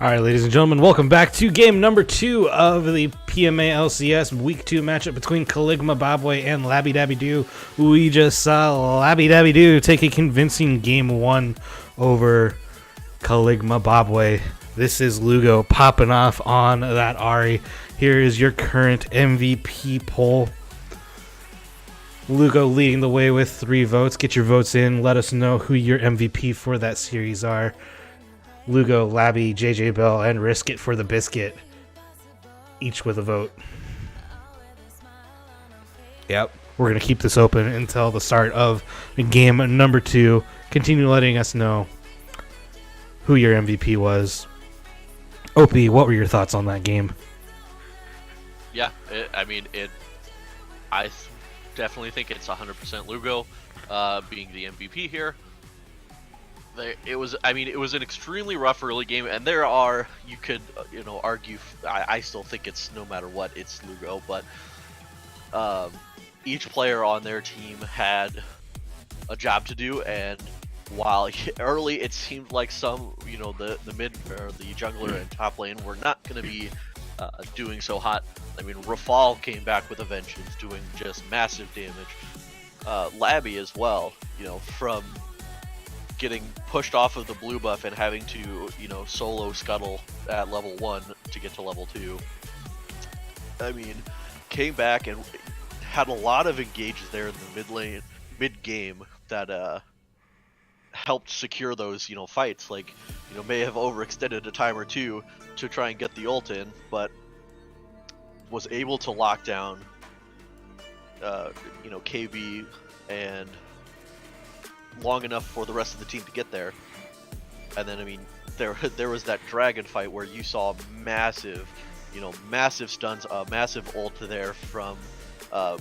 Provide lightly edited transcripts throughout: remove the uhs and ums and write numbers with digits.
All right, ladies and gentlemen, welcome back to game number 2 of the PMA LCS Week 2 matchup between Caligma Bobway and Labby Dabby Doo. We just saw Labby Dabby Doo take a convincing game 1 over Caligma Bobway. This is Lugo popping off on that Ahri. Here is your current MVP poll. Lugo leading the way with 3 votes. Get your votes in. Let us know who your MVP for that series are. Lugo, Labby, JJ Bell, and Risk It for the Biscuit, each with a vote. Yep, we're going to keep this open until the start of game number 2. Continue letting us know who your MVP was. OP, what were your thoughts on that game? Yeah, I definitely think it's 100% Lugo being the MVP here. It was an extremely rough early game, and you could argue. I still think it's no matter what, it's Lugo, but each player on their team had a job to do, and while early it seemed like some, the mid or the jungler and top lane were not going to be doing so hot. I mean, Rafal came back with a vengeance, doing just massive damage. Labby as well, from getting pushed off of the blue buff and having to, solo scuttle at level 1 to get to level 2. I mean, came back and had a lot of engages there in the mid game that helped secure those, fights. Like, may have overextended a time or two to try and get the ult in, but was able to lock down, KB and long enough for the rest of the team to get there. And then, there was that dragon fight where you saw massive stuns, massive ult there from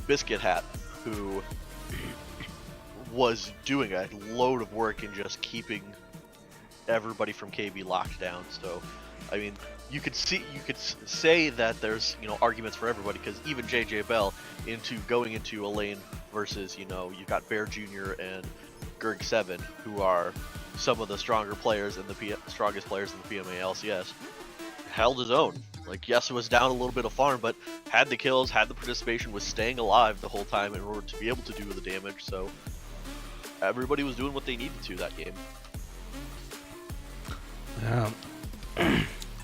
Biscuit Hat, who was doing a load of work in just keeping everybody from KB locked down. So, you could say that there's arguments for everybody, because even JJ Bell going into a lane versus you've got Bear Jr. and Gerg 7, who are some of the strongest players in the PMA LCS, held his own. Like, yes, it was down a little bit of farm, but had the kills, had the participation, was staying alive the whole time in order to be able to do the damage. So everybody was doing what they needed to that game.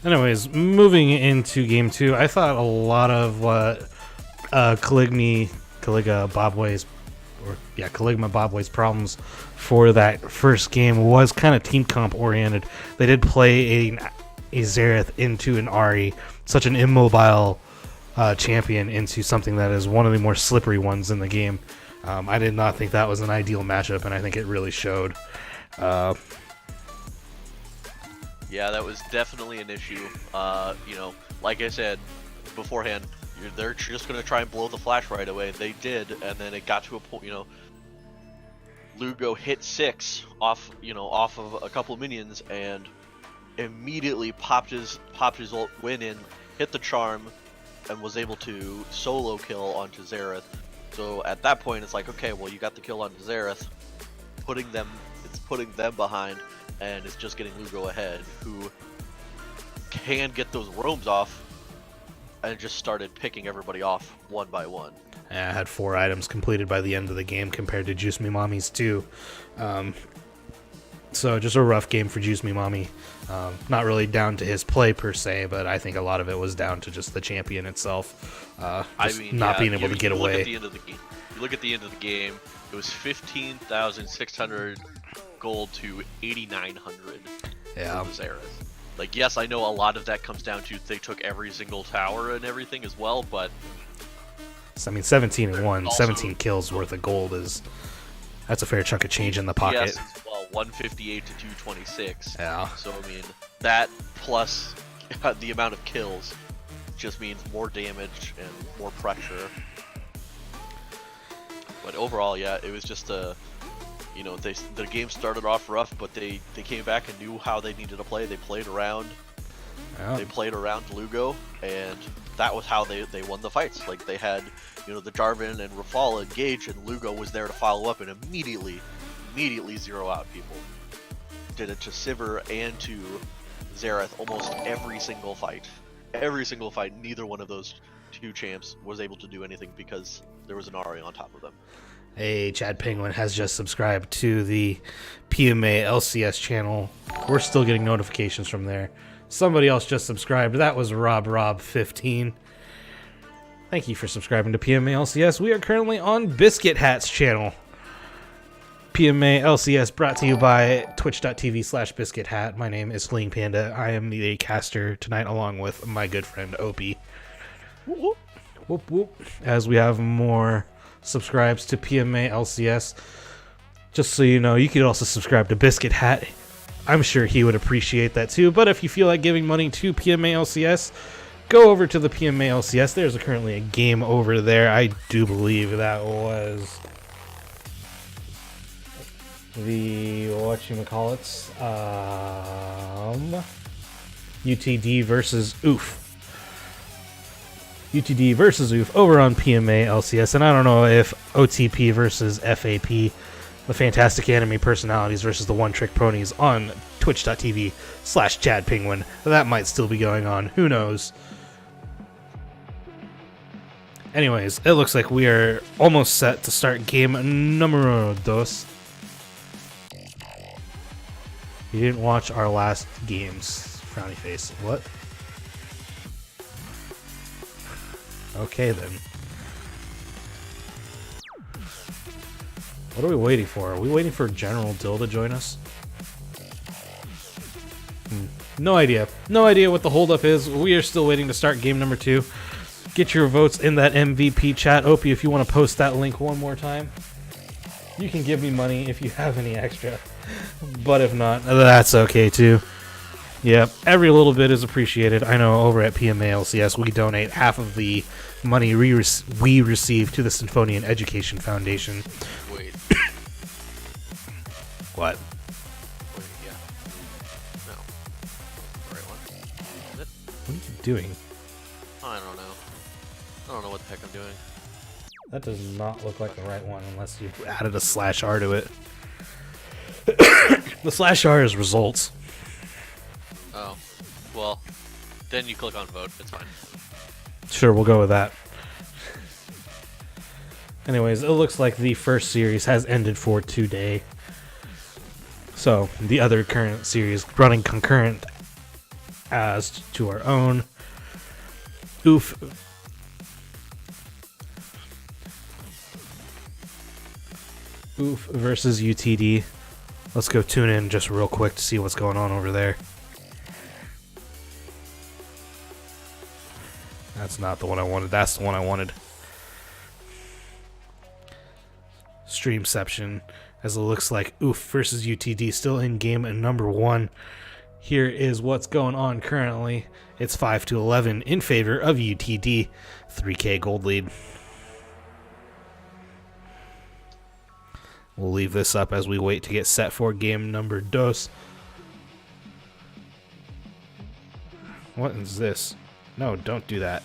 Anyways, moving into game 2, I thought a lot of what Caligma Bobway's problems for that first game was kind of team comp oriented. They did play a Xerath into an Ahri, such an immobile champion, into something that is one of the more slippery ones in the game. I did not think that was an ideal matchup, and I think it really showed. Yeah, that was definitely an issue. Like I said beforehand, they're just going to try and blow the flash right away. They did, and then it got to a point, Lugo hit 6 off of a couple of minions, and immediately popped his ult, went in, hit the charm, and was able to solo kill onto Xerath. So at that point, it's like, okay, well, you got the kill onto Xerath, putting them behind, and it's just getting Lugo ahead, who can get those roams off, and just started picking everybody off one by one. I had 4 items completed by the end of the game compared to Juice Me Mommy's 2. So just a rough game for Juice Me Mommy. Not really down to his play per se, but I think a lot of it was down to just the champion itself. Not being able to get away. You look at the end of the game, it was 15,600 gold to 8,900 yeah. for Xerath. Like, yes, I know a lot of that comes down to they took every single tower and everything as well, but 17 and 1, 17 kills worth of gold that's a fair chunk of change in the pocket. Yes, well, 158 to 226. Yeah. So that plus the amount of kills just means more damage and more pressure. But overall, yeah, it was just the game started off rough, but they came back and knew how they needed to play. They played around. Yeah. They played around Lugo, and that was how they won the fights. Like, they had the Jarvan and Rafal engage, and Lugo was there to follow up and immediately zero out people. Did it to Sivir and to Zareth almost every single fight. Every single fight, neither one of those two champs was able to do anything because there was an Ahri on top of them. Hey, Chad Penguin has just subscribed to the PMA LCS channel. We're still getting notifications from there. Somebody else just subscribed. That was Rob15. Thank you for subscribing to PMA LCS. We are currently on Biscuit Hat's channel. PMA LCS brought to you by twitch.tv/Biscuit Hat. My name is Fleeing Panda. I am the caster tonight along with my good friend Opie. Whoop, whoop. Whoop, whoop. As we have more subscribes to PMA LCS. Just so you know, you could also subscribe to Biscuit Hat. I'm sure he would appreciate that too. But if you feel like giving money to PMA LCS, go over to the PMA LCS. There's currently a game over there. I do believe that was the whatchamacallits, UTD versus OOF. UTD versus OOF over on PMA LCS. And I don't know if OTP versus FAP, the Fantastic Anime Personalities versus the One Trick Ponies on twitch.tv/Chad Penguin. That might still be going on. Who knows? Anyways, it looks like we are almost set to start game numero dos. You didn't watch our last games, frowny face. What? Okay then. What are we waiting for? Are we waiting for General Dill to join us? No idea. No idea what the holdup is. We are still waiting to start game number 2. Get your votes in that MVP chat. Opie, if you want to post that link one more time, you can give me money if you have any extra. But if not, that's okay too. Yep, every little bit is appreciated. I know over at PMA LCS we donate half of the money we receive to the Symphonian Education Foundation. Wait. What? Wait, yeah. No. The right one. Is it? What are you doing? I don't know. I don't know what the heck I'm doing. That does not look like the right one unless you added a /R to it. The /R is results. Oh. Well, then you click on vote. It's fine. Sure, we'll go with that. Anyways, it looks like the first series has ended for today. So, the other current series running concurrent as to our own. OOF versus UTD. Let's go tune in just real quick to see what's going on over there. That's not the one I wanted. That's the one I wanted. Streamception, as it looks like OOF versus UTD still in game number 1. Here is what's going on currently. It's 5-11 in favor of UTD. 3K gold lead. We'll leave this up as we wait to get set for game number dos. What is this? No, don't do that.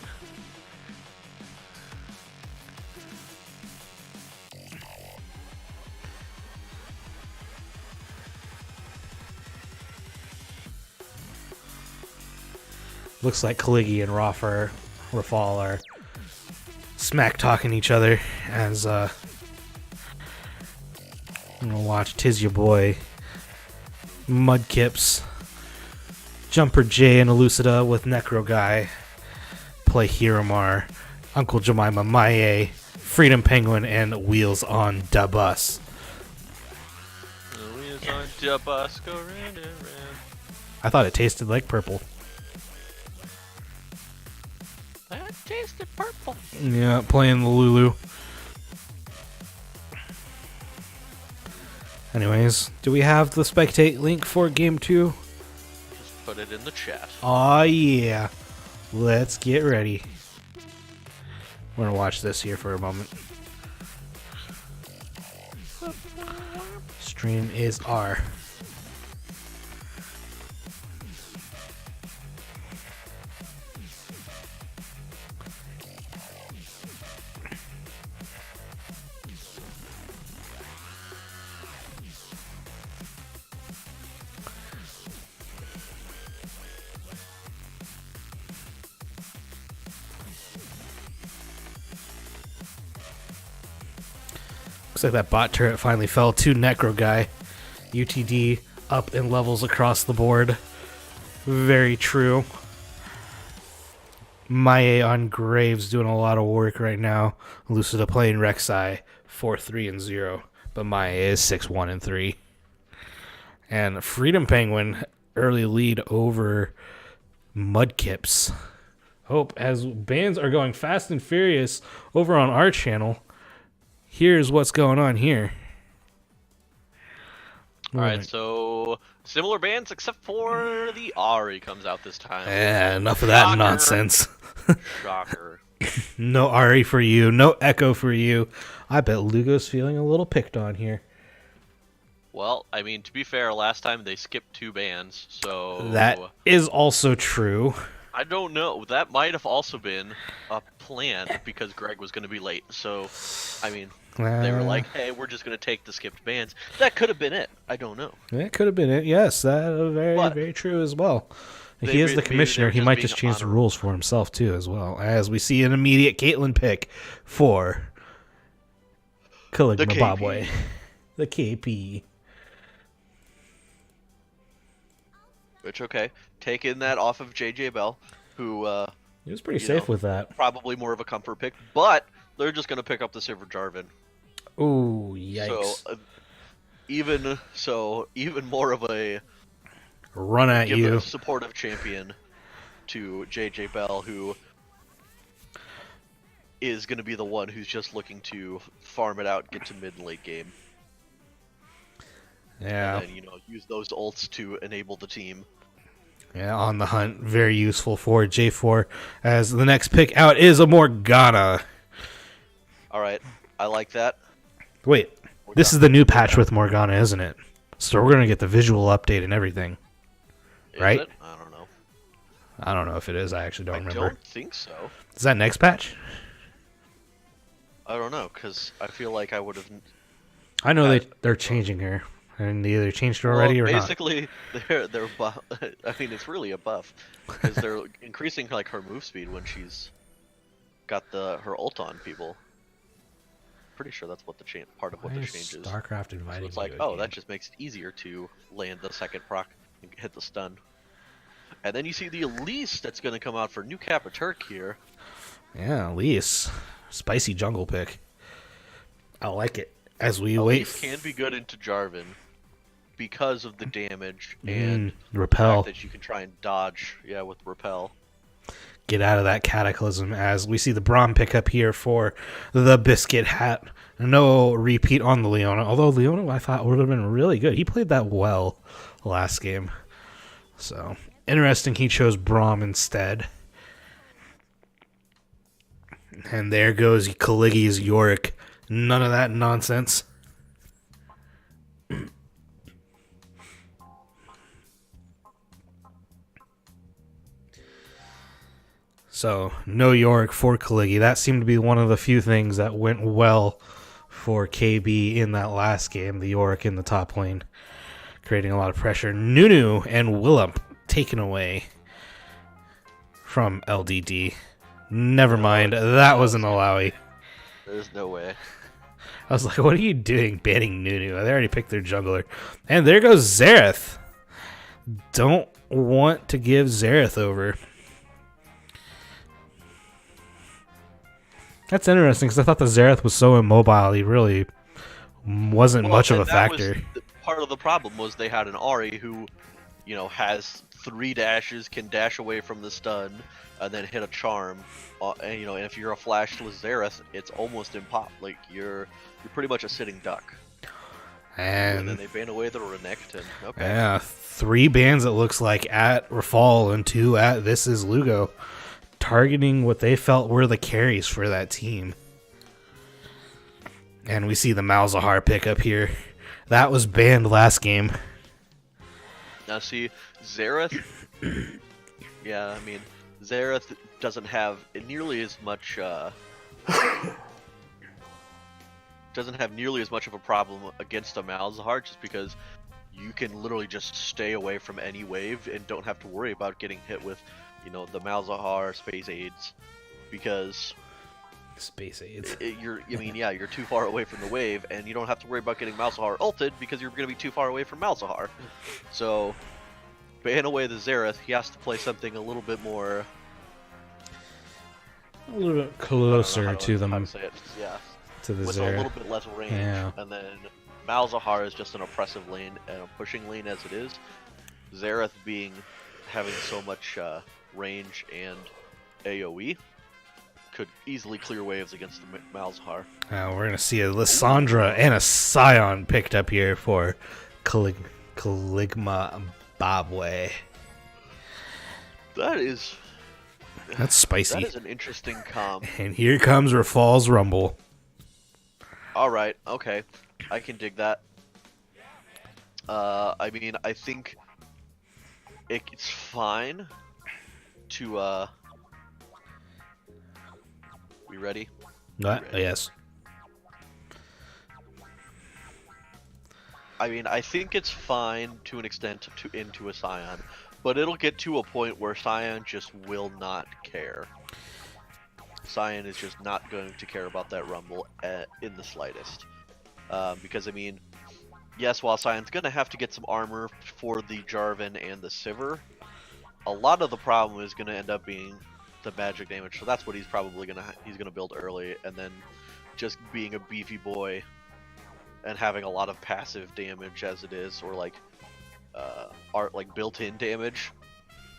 Looks like Kaligi and Rafal are smack talking each other as I'm gonna watch Tis Your Boy, Mudkips, Jumper J and Elucida with Necro Guy play Hiramar, Uncle Jemima Maie, Freedom Penguin, and Wheels on Da Bus. Wheels on da bus go round and round. I thought it tasted like purple. That tasted purple. Yeah, playing the Lulu. Anyways, do we have the spectate link for game 2? Just put it in the chat. Aw, yeah. Let's get ready. We're gonna watch this here for a moment. Stream is R. Looks like that bot turret finally fell to Necro Guy. UTD up in levels across the board. Very true. Maie on Graves doing a lot of work right now. Lucida playing Rek'Sai 4-3-0, but Maie is 6-1-3. And Freedom Penguin early lead over Mudkips. Hope as bands are going fast and furious over on our channel. Here's what's going on here. Alright, so similar bands except for the Ari comes out this time. Yeah, enough of that Shocker. nonsense. Shocker. No Ari for you, no Echo for you. I bet Lugo's feeling a little picked on here. Well, I mean, to be fair, last time they skipped 2 bands, so... That is also true. I don't know. That might have also been a plan because Greg was going to be late. So, I mean, they were like, hey, we're just going to take the skipped bands. That could have been it. I don't know. That could have been it, yes. That is very true as well. He is the commissioner. He might just change the rules for himself, too, as well. As we see an immediate Caitlyn pick for Caligma Bobway. The KP. Which, okay, taking that off of JJ Bell, who he was pretty safe with that. Probably more of a comfort pick, but they're just going to pick up the Silver Jarvan. Ooh, yikes. So, even more of a run at you. A supportive champion to JJ Bell, who is going to be the one who's just looking to farm it out, get to mid and late game. Yeah. And then, use those ults to enable the team. Yeah, on the hunt. Very useful for J4. As the next pick out is a Morgana. Alright, I like that. Wait, this is the new patch with Morgana, isn't it? So we're going to get the visual update and everything. Right? Is it? I don't know. I don't know if it is. I actually don't remember. I don't think so. Is that next patch? I don't know, because I feel like I would have... I know they're changing her. And they either changed her already or basically, not. They're buff. I mean, it's really a buff because they're increasing like her move speed when she's got her ult on people. Pretty sure that's what the part of what the change is. StarCraft inviting so it's like, oh, that just makes it easier to land the second proc and hit the stun. And then you see the Elise that's going to come out for new Kappa Turk here. Yeah, Elise, spicy jungle pick. I like it. As we Elise wait, can be good into Jarvan because of the damage and repel the fact that you can try and dodge. Yeah, with repel. Get out of that cataclysm. As we see the Braum pick up here for the Biscuit Hat. No repeat on the Leona, although Leona I thought would have been really good. He played that well last game. So interesting. He chose Braum instead. And there goes Caligi's Yorick. None of that nonsense. So, no Yorick for Caligi. That seemed to be one of the few things that went well for KB in that last game. The Yorick in the top lane. Creating a lot of pressure. Nunu and Willump taken away from LDD. Never mind. That was an Alawi. There's no way. I was like, what are you doing banning Nunu? They already picked their jungler. And there goes Xerath. Don't want to give Xerath over. That's interesting because I thought the Xerath was so immobile. He really wasn't much of a factor. Part of the problem was they had an Ahri who, has 3 dashes, can dash away from the stun, and then hit a charm. And if you're a flashless Xerath, it's almost impossible. Like you're pretty much a sitting duck. And then they ban away the Renekton. And okay. Yeah, 3 bans it looks like at Rafal and 2 at This Is Lugo, targeting what they felt were the carries for that team. And we see the Malzahar pick up here. That was banned last game. Now see, Xerath. Yeah, I mean, Xerath doesn't have nearly as much. Doesn't have nearly as much of a problem against a Malzahar, just because you can literally just stay away from any wave and don't have to worry about getting hit with, the Malzahar space aids, because Space aids. You're too far away from the wave, and you don't have to worry about getting Malzahar ulted because you're going to be too far away from Malzahar. So, ban away the Xerath. He has to play something a little bit more... A little bit closer to them. Yeah. To the with Xerath. a little bit less range. Yeah. And then Malzahar is just an oppressive lane and a pushing lane as it is. Xerath having so much range and AoE could easily clear waves against the Malzahar. We're going to see a Lissandra and a Scion picked up here for Caligma Babwe. That's spicy. That is an interesting comp. And here comes Rafal's Rumble. Alright, okay. I can dig that. I think it's fine to, We ready? What? Yes. I think it's fine to an extent into a Scion, but it'll get to a point where Scion just will not care. Scion is just not going to care about that Rumble in the slightest. Because, yes, while Scion's going to have to get some armor for the Jarvan and the Sivir, a lot of the problem is going to end up being the magic damage. So that's what he's probably he's gonna build early, and then just being a beefy boy and having a lot of passive damage as it is, or like built-in damage,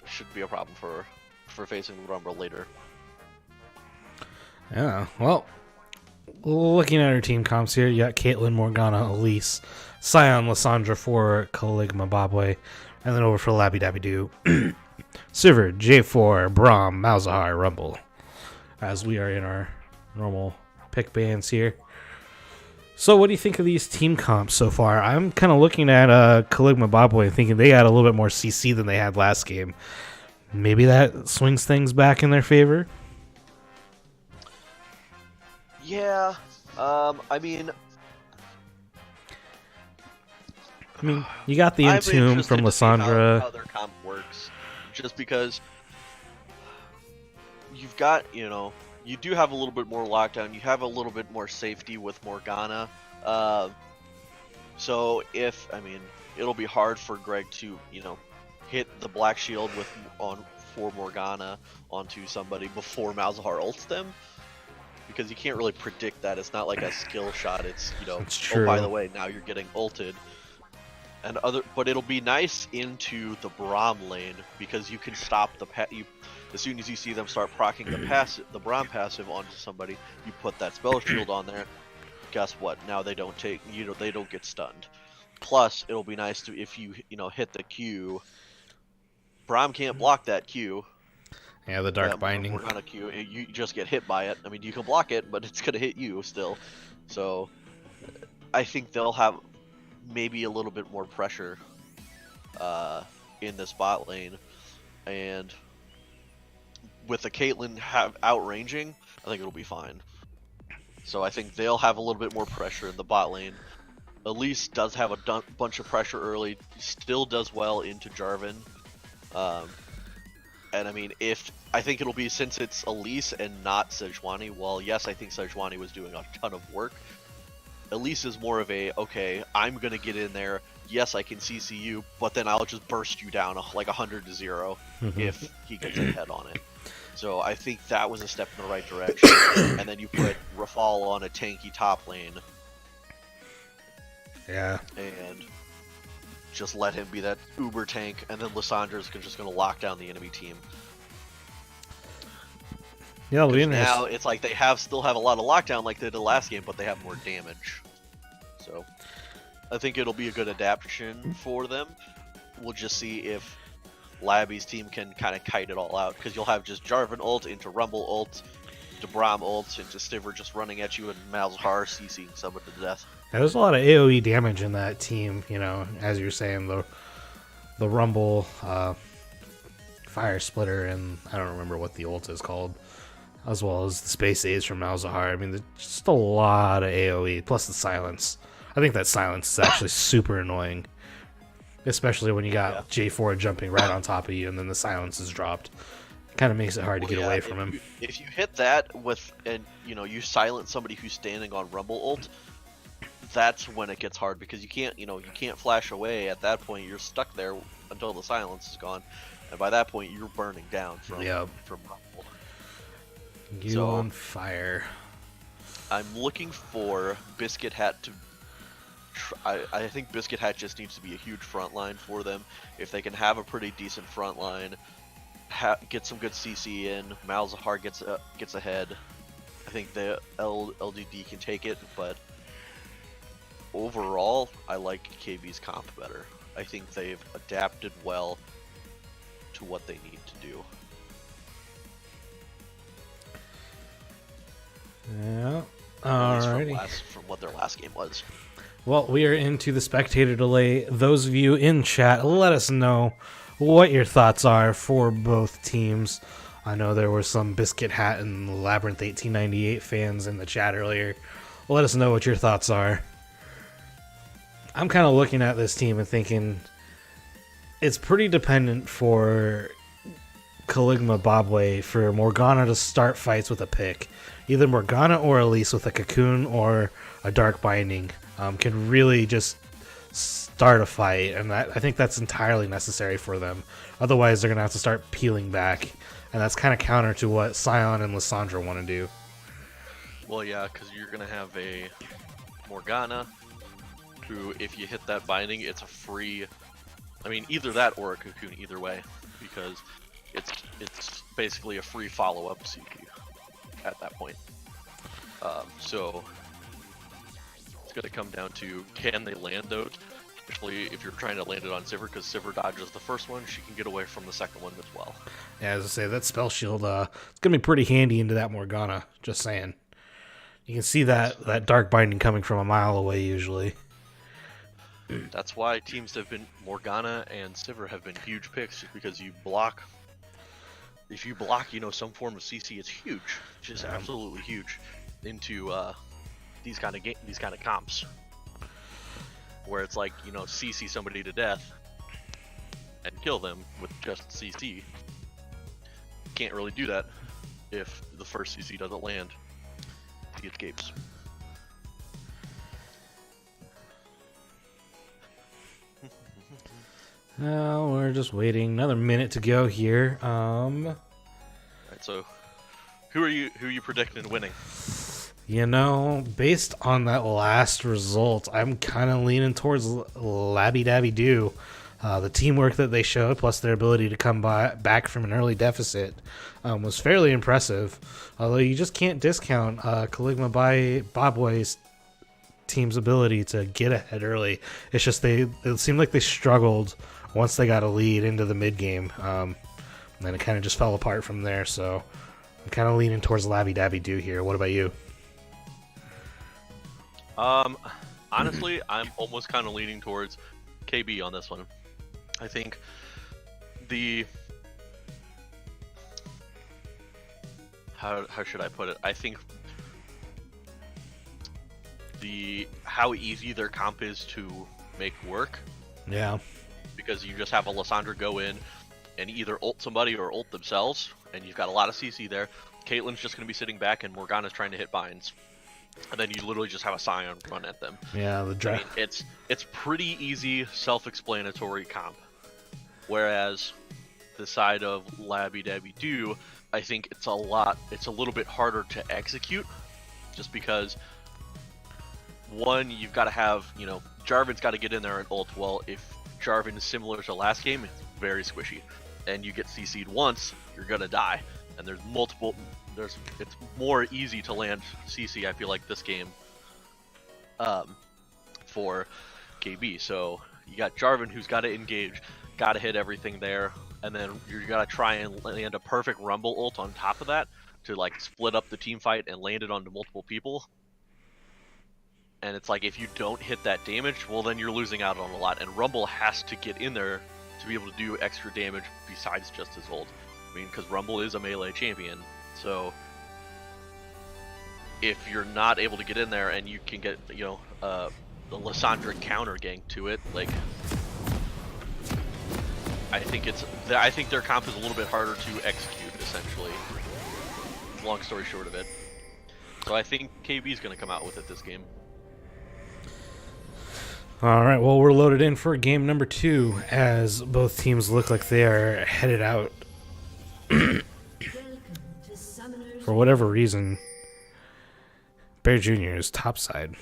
should be a problem for facing the Rumble later. Yeah, well, looking at our team comps here, you got Caitlyn, Morgana, Elise, Scion, Lissandra for Caligma Babwe, and then over for Labby Dabby Doo, Sivir, J4, Braum, Malzahar, Rumble, as we are in our normal pick bands here. So what do you think of these team comps so far? I'm kind of looking at Caligma Babwe and thinking they had a little bit more CC than they had last game. Maybe that swings things back in their favor? Yeah, you got the Entomb from Lissandra. How their comp works, just because you've got, you do have a little bit more lockdown. You have a little bit more safety with Morgana. So it'll be hard for Greg to, hit the Black Shield for Morgana onto somebody before Malzahar ults them. Because you can't really predict that. It's not like a skill shot. It's, oh, by the way, now you're getting ulted. But it'll be nice into the Braum lane, because you can stop as soon as you see them start proccing the Braum passive onto somebody, you put that spell shield on there. Guess what? Now they don't get stunned. Plus, it'll be nice to, if you hit the Q, Braum can't block that Q. Yeah, the Dark Binding. We're on a Q. You just get hit by it. You can block it, but it's gonna hit you still. So, I think they'll have maybe a little bit more pressure in the spot lane, and with the Caitlyn outranging, I think it'll be fine. So I think they'll have a little bit more pressure in the bot lane. Elise does have a bunch of pressure early, still does well into Jarvan. And I think it'll be, since it's Elise and not Sejuani, well, yes, I think Sejuani was doing a ton of work. Elise is more of okay, I'm going to get in there. Yes, I can CC you, but then I'll just burst you down like 100-0 if he gets a head on it. So I think that was a step in the right direction. And then you put Rafal on a tanky top lane. Yeah. And just let him be that uber tank, and then Lissandra's just going to lock down the enemy team. Yeah, now it's like they still have a lot of lockdown like they did last game, but they have more damage. So I think it'll be a good adaptation for them. We'll just see if Labby's team can kind of kite it all out, because you'll have just Jarvan ult into Rumble ult, to Braum ult, into Sivir just running at you, and Malzahar CCing someone to death. There's a lot of AoE damage in that team, as you're saying, the Rumble, Fire Splitter, and I don't remember what the ult is called, as well as the Space Aids from Malzahar. There's just a lot of AoE, plus the silence. I think that silence is actually super annoying, especially when you got J4 jumping right on top of you, and then the silence is dropped. Kind of makes it hard to get Yeah, away from him. if you hit that with, and you silence somebody who's standing on Rumble ult, that's when it gets hard because you can't flash away. At that point, you're stuck there until the silence is gone, and by that point, you're burning down from Rumble. You on fire. I'm looking for Biscuit Hat to. I think Biscuit Hat just needs to be a huge front line for them. If they can have a pretty decent front line, get some good CC in, Malzahar gets ahead. I think the LDD can take it, but overall, I like KB's comp better. I think they've adapted well to what they need to do. Yeah. Alrighty. From what their last game was. Well, we are into the spectator delay. Those of you in chat, let us know what your thoughts are for both teams. I know there were some Biscuit Hat and Labyrinth 1898 fans in the chat earlier. Let us know what your thoughts are. I'm kind of looking at this team and thinking it's pretty dependent for Caligma Bobway for Morgana to start fights with a pick. Either Morgana or Elise with a Cocoon or a Dark Binding can really just start a fight, and I think that's entirely necessary for them. Otherwise, they're going to have to start peeling back, and that's kind of counter to what Sion and Lissandra want to do. Well, yeah, because you're going to have a Morgana who, if you hit that binding, it's a free... I mean, either that or a Cocoon, either way, because it's basically a free follow-up CP at that point. So it's going to come down to, can they land those? Especially if you're trying to land it on Sivir, because Sivir dodges the first one, she can get away from the second one as well. Yeah, as I say, that spell shield, it's going to be pretty handy into that Morgana, just saying. You can see that Dark Binding coming from a mile away, usually. That's why teams have been, Morgana and Sivir have been huge picks, just because you block, if you block, some form of CC, it's huge. It's just absolutely huge into these kind of comps. Where it's like, CC somebody to death and kill them with just CC. Can't really do that if the first CC doesn't land. He escapes. Now we're just waiting another minute to go here. Alright, so who are you predicting winning? Based on that last result, I'm kind of leaning towards Labby Dabby Doo. The teamwork that they showed, plus their ability to come back from an early deficit, was fairly impressive. Although you just can't discount Caligma Bobway's team's ability to get ahead early. It's just it seemed like they struggled once they got a lead into the mid game, and then it kind of just fell apart from there. So I'm kind of leaning towards Labby Dabby Doo here. What about you? Honestly, I'm almost kind of leaning towards KB on this one. I think how should I put it? I think how easy their comp is to make work. Yeah. Because you just have a Lissandra go in and either ult somebody or ult themselves, and you've got a lot of CC there. Caitlyn's just going to be sitting back, and Morgana's trying to hit binds. And then you literally just have a Sion run at them. Yeah, it's pretty easy, self-explanatory comp. Whereas the side of Labby Dabby Doo, I think it's a little bit harder to execute, just because one, you've got to have, Jarvan's got to get in there and ult. Well, if Jarvan is similar to last game, it's very squishy, and you get CC'd once, you're gonna die. And it's more easy to land CC, I feel like, this game for KB. So you got Jarvan, who's got to engage, got to hit everything there, and then you got to try and land a perfect Rumble ult on top of that to split up the team fight and land it onto multiple people. And it's like, if you don't hit that damage, well, then you're losing out on a lot. And Rumble has to get in there to be able to do extra damage besides just his ult. I mean, because Rumble is a melee champion, so if you're not able to get in there and you can get, the Lissandra counter gank to it, I think their comp is a little bit harder to execute, essentially. Long story short of it. So I think KB's going to come out with it this game. All right, well, we're loaded in for game number 2 as both teams look like they are headed out. For whatever reason, Bear Jr. is topside.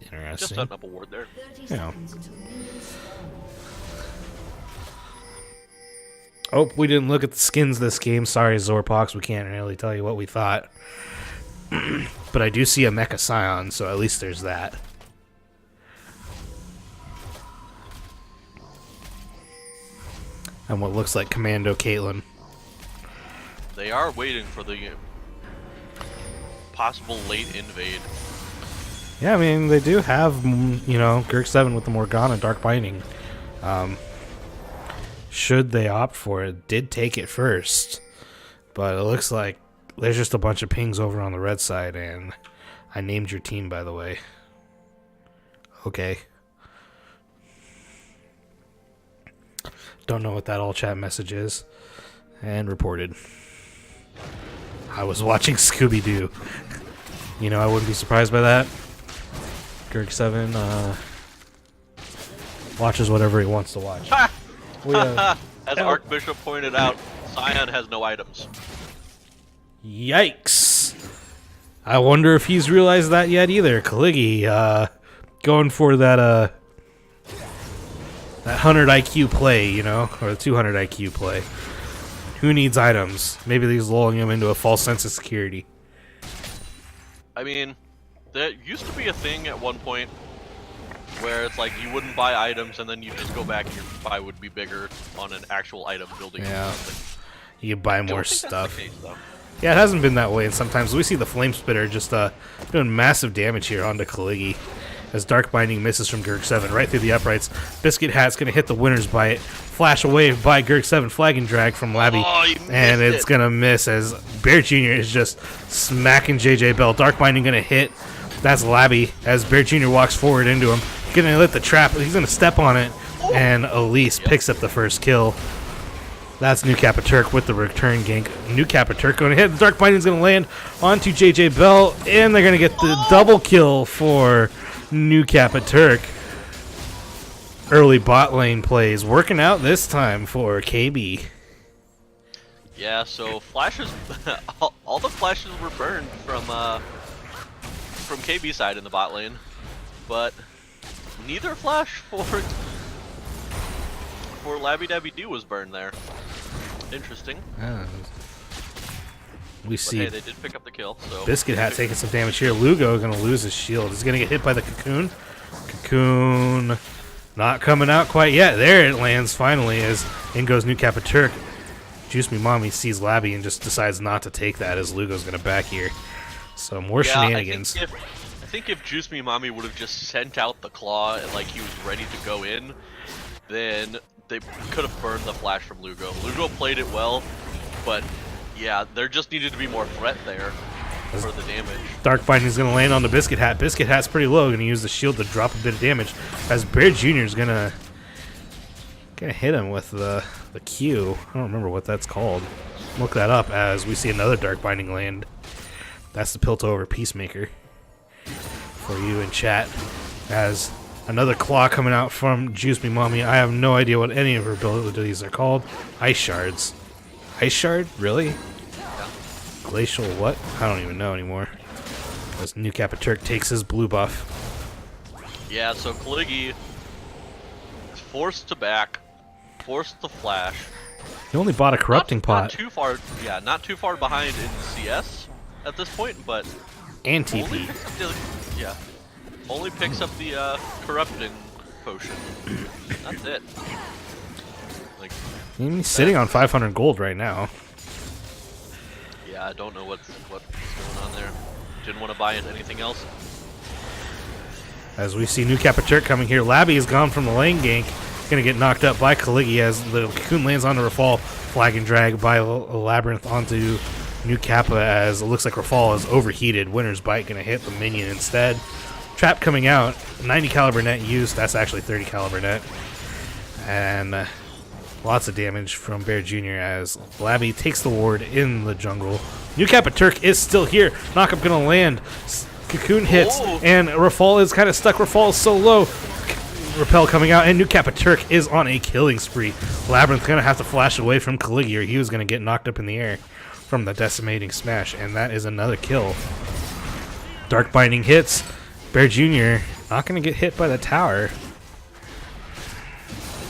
Interesting. Just setting up a ward there. Yeah. Oh, we didn't look at the skins this game. Sorry, Zorpox. We can't really tell you what we thought. But I do see a Mecha Scion, so at least there's that. And what looks like Commando Caitlyn. They are waiting for the possible late invade. Yeah, I mean, they do have, you know, Gurk 7 with the Morgana Dark Binding. Should they opt for it, did take it first. But it looks like there's just a bunch of pings over on the red side, and I named your team, by the way. Okay. Don't know what that all chat message is. And reported. I was watching Scooby-Doo. You know, I wouldn't be surprised by that. Gurk 7 watches whatever he wants to watch. As Archbishop pointed out, Scion has no items. Yikes. I wonder if he's realized that yet either. Kaligi, going for that 100 IQ play, you know, or the 200 IQ play. Who needs items? Maybe he's lulling him into a false sense of security. I mean, that used to be a thing at one point where it's like you wouldn't buy items and then you just go back and your buy would be bigger on an actual item building. Yeah. You buy more stuff. That's the case, though. Yeah, it hasn't been that way, and sometimes we see the Flame Spitter just doing massive damage here onto Kaligi as Dark Binding misses from Gurk 7 right through the uprights. Biscuit Hat's going to hit the winner's bite, flash away by Gurk 7, flag and drag from Labby, and it's going to miss as Bear Jr. is just smacking JJ Bell. Dark Binding going to hit. That's Labby as Bear Jr. walks forward into him. He's going to lit the trap, he's going to step on it, and Elise picks up the first kill. That's New Kappa Turk with the return gank. New Kappa Turk going to hit. The Dark Binding's going to land onto JJ Bell, and they're going to get the double kill for New Kappa Turk. Early bot lane plays working out this time for KB. Yeah, so flashes, all the flashes were burned from KB side in the bot lane, but neither flash for Labby Dabby Doo was burned there. Interesting. We see. Hey, they did pick up the kill. So Biscuit Hat taking some damage here. Lugo going to lose his shield. He's going to get hit by the Cocoon. Cocoon not coming out quite yet. There it lands finally as in goes New Kappa Turk. Juice Me Mommy sees Labby and just decides not to take that as Lugo's going to back here. So more shenanigans. I think if Juice Me Mommy would have just sent out the claw and like he was ready to go in, then they could have burned the flash from Lugo. Lugo played it well, but yeah, there just needed to be more threat there for the damage. Dark Binding's going to land on the Biscuit Hat. Biscuit Hat's pretty low. Going to use the shield to drop a bit of damage as Bear Jr. is going to hit him with the Q. I don't remember what that's called. Look that up as we see another Dark Binding land. That's the Piltover over Peacemaker for you in chat as another claw coming out from Juice Me Mommy. I have no idea what any of her abilities are called. Ice Shards. Ice Shard? Really? Yeah. Glacial what? I don't even know anymore. As New Kappa Turk takes his blue buff. Yeah, so Kaligi is forced to back, forced to flash. He only bought a corrupting pot. Not too far, yeah, not too far behind in CS at this point, but And TP. Only picks up the corrupting potion. That's it. Like, He's sitting on 500 gold right now. yeah, I don't know what's going on there. Didn't want to buy into anything else. As we see New Kappa Turk coming here. Labby is gone from the lane gank. Going to get knocked up by Kaligi as the Cocoon lands onto Rafal. Flag and drag by Labyrinth onto New Kappa as it looks like Rafal is overheated. Winner's Bite going to hit the minion instead. Trap coming out. 90 caliber net used. That's actually 30 caliber net. And Lots of damage from Bear Jr. as Labby takes the ward in the jungle. New Kappa Turk is still here. Knockup gonna land. Cocoon hits, and Rafal is kind of stuck. Rafal is so low. Repel coming out, and New Kappa Turk is on a killing spree. Labyrinth gonna have to flash away from Caligula, or he was gonna get knocked up in the air from the decimating smash, and that is another kill. Dark Binding hits. Bear Jr. not gonna get hit by the tower.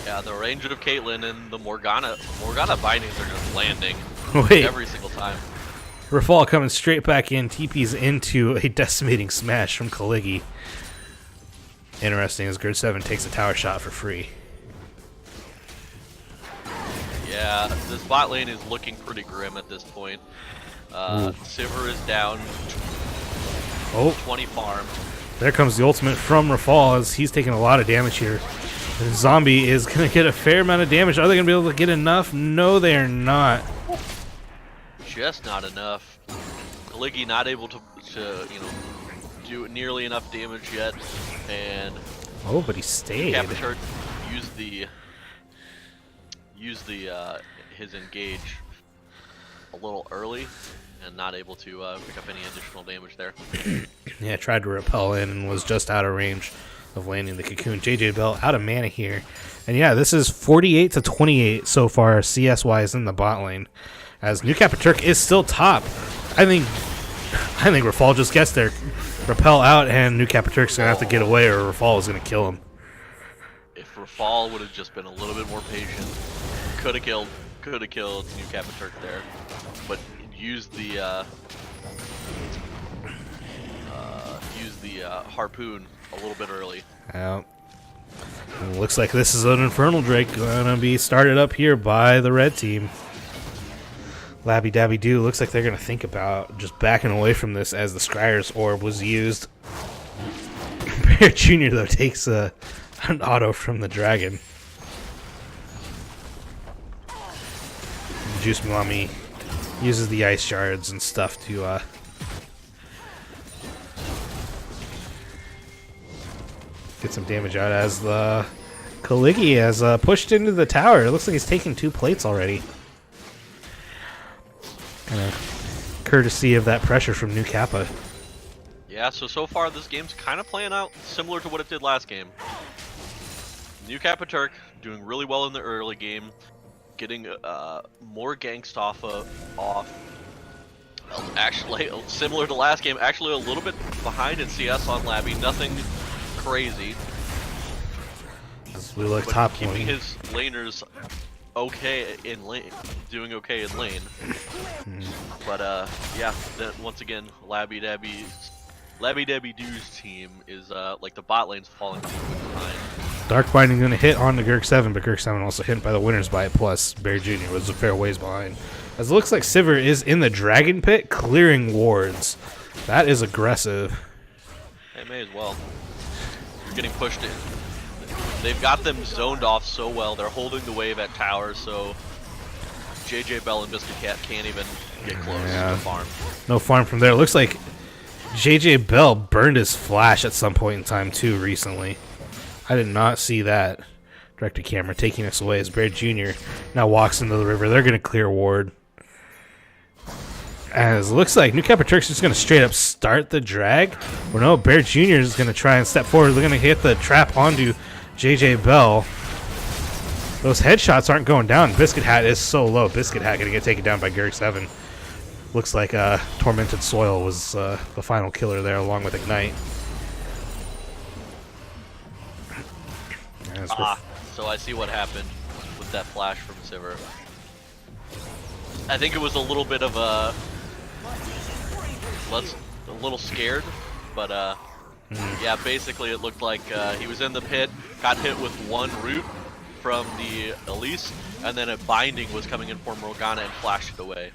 Yeah, the range of Caitlyn and the Morgana bindings are just landing every single time. Rafal coming straight back in, TP's into a decimating smash from Caligula. Interesting as Gerd 7 takes a tower shot for free. Yeah, this bot lane is looking pretty grim at this point. Sivir is down 20 farm. There comes the ultimate from Rafal as he's taking a lot of damage here. The zombie is going to get a fair amount of damage. Are they going to be able to get enough? No, they are not. Just not enough. Caligula not able to do nearly enough damage yet, and but he stayed. Capture used his engage a little early, and not able to pick up any additional damage there. Yeah, tried to repel in and was just out of range of landing the cocoon. JJ Bell out of mana here, and yeah, this is 48-28 so far CS wise in the bot lane. As New Kappa Turk is still top. I think Rafal just gets there. Repel out, and New Kappa Turk's gonna have to get away, or Rafal is gonna kill him. If Rafal would have just been a little bit more patient, could have killed New Kappa Turk there, but used the harpoon a little bit early. Looks like this is an Infernal Drake gonna be started up here by the red team. Labby Dabby Doo looks like they're going to think about just backing away from this as the Scryer's Orb was used. Bear Jr. though takes an auto from the dragon. Juice Mami uses the ice shards and stuff to get some damage out as the Caligula has pushed into the tower. It looks like he's taken 2 plates already. Kind of courtesy of that pressure from New Kappa. Yeah, so far this game's kind of playing out similar to what it did last game. New Kappa Turk doing really well in the early game, getting more ganks off. Actually, similar to last game, actually a little bit behind in CS on Labby, nothing crazy. As we look top keeping his laners okay in lane, doing okay in lane. But yeah, then once again, Labby Dabby Doo's team is like the bot lane's falling behind. Dark Binding going to hit on the Gurk 7, but Gurk 7 also hit by the Winner's Bite, plus Bear Jr. was a fair ways behind. As it looks like Sivir is in the Dragon Pit clearing wards. That is aggressive. They may as well. You're getting pushed in. They've got them zoned off so well. They're holding the wave at tower, so JJ Bell and Biscuit Cat can't even get close to farm. No farm from there. It looks like JJ Bell burned his flash at some point in time too recently. I did not see that. Direct to camera taking us away as Bear Jr. now walks into the river. They're going to clear ward. As it looks like New Kappa Turk's just going to straight up start the drag. Well, no, Bear Jr. is going to try and step forward. They're going to hit the trap onto JJ Bell. Those headshots aren't going down. Biscuit Hat is so low. Biscuit Hat going to get taken down by Gurk 7. Looks like Tormented Soil was the final killer there along with Ignite. So I see what happened with that flash from Sivir. I think it was a little bit of a little scared, but yeah, basically it looked like he was in the pit, got hit with one root from the Elise, and then a binding was coming in for Morgana and flashed it away.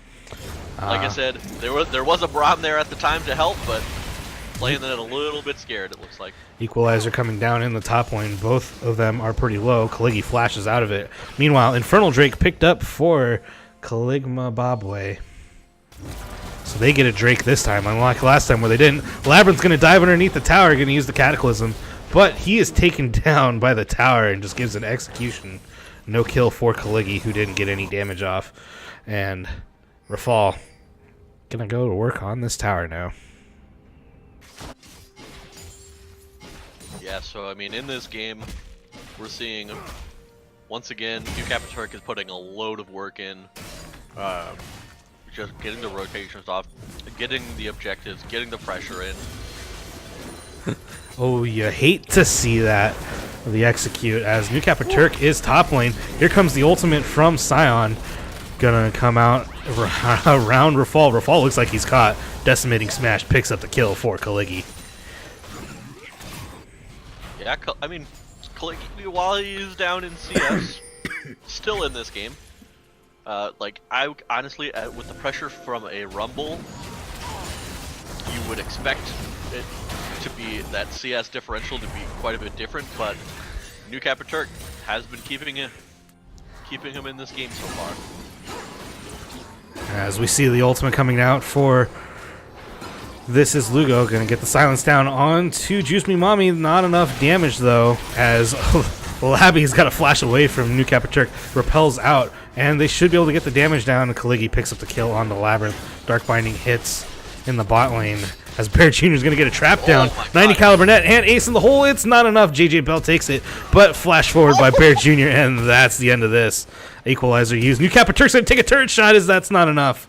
Like I said, there was a Braum there at the time to help, but playing it a little bit scared, it looks like. Equalizer coming down in the top lane. Both of them are pretty low. Caligula flashes out of it. Meanwhile, Infernal Drake picked up for Caligula Bobway. So they get a Drake this time, unlike last time where they didn't. Labyrinth's going to dive underneath the tower, going to use the Cataclysm, but he is taken down by the tower and just gives an execution No kill for Kaligi, who didn't get any damage off. And Rafal gonna go to work on this tower now. Yeah, so I mean, in this game, we're seeing once again, Turk is putting a load of work in, just getting the rotations off, getting the objectives, getting the pressure in. Oh, you hate to see that. The execute as Turk is top lane. Here comes the ultimate from Sion. Gonna come out around Rafal. Rafal looks like he's caught. Decimating Smash picks up the kill for Kaligi. Yeah, I mean, Kaligi, while he's down in CS, still in this game. Like, I honestly, with the pressure from a Rumble, you would expect it to be that CS differential to be quite a bit different, but Turk has been keeping him in this game so far. As we see the ultimate coming out for This Is Lugo, gonna get the silence down onto Juice Me Mommy. Not enough damage though, as Labby's got to flash away from Turk, repels out, and they should be able to get the damage down, and Kaligi picks up the kill on the Labyrinth. Dark Binding hits in the bot lane as Bear Jr. is going to get a trap down. 90 caliber net and ace in the hole. It's not enough. JJ Bell takes it, but flash forward by Bear Jr., and that's the end of this. Equalizer used. Turk's going to take a turret shot as that's not enough.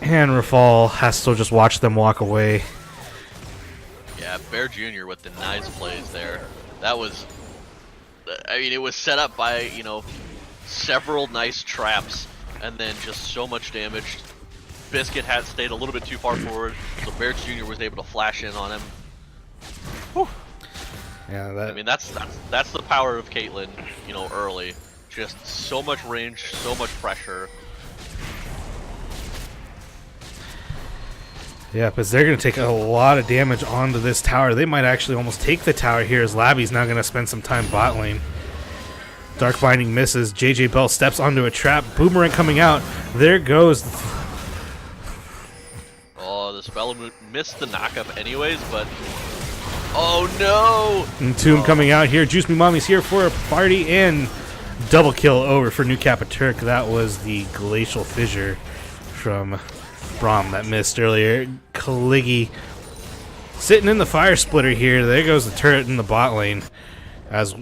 And Rafal has to just watch them walk away. Yeah, Bear Jr. with the nice plays there. That was, I mean, it was set up by, you know, several nice traps, and then just so much damage. Biscuit had stayed a little bit too far forward, so Bear Jr. was able to flash in on him. Whew. Yeah, I mean, that's the power of Caitlyn, you know, early. Just so much range, so much pressure. Yeah, because they're going to take a lot of damage onto this tower. They might actually almost take the tower here, as Labby's now going to spend some time bot lane. Dark Binding misses. JJ Bell steps onto a trap. Boomerang coming out. There goes. Oh, the spell missed the knockup anyways, but... Oh no! And Tomb coming out here. Juice Me Mommy's here for a party, and double kill over for Turk. That was the Glacial Fissure from Braum that missed earlier. Kaligi sitting in the fire splitter here. There goes the turret in the bot lane. As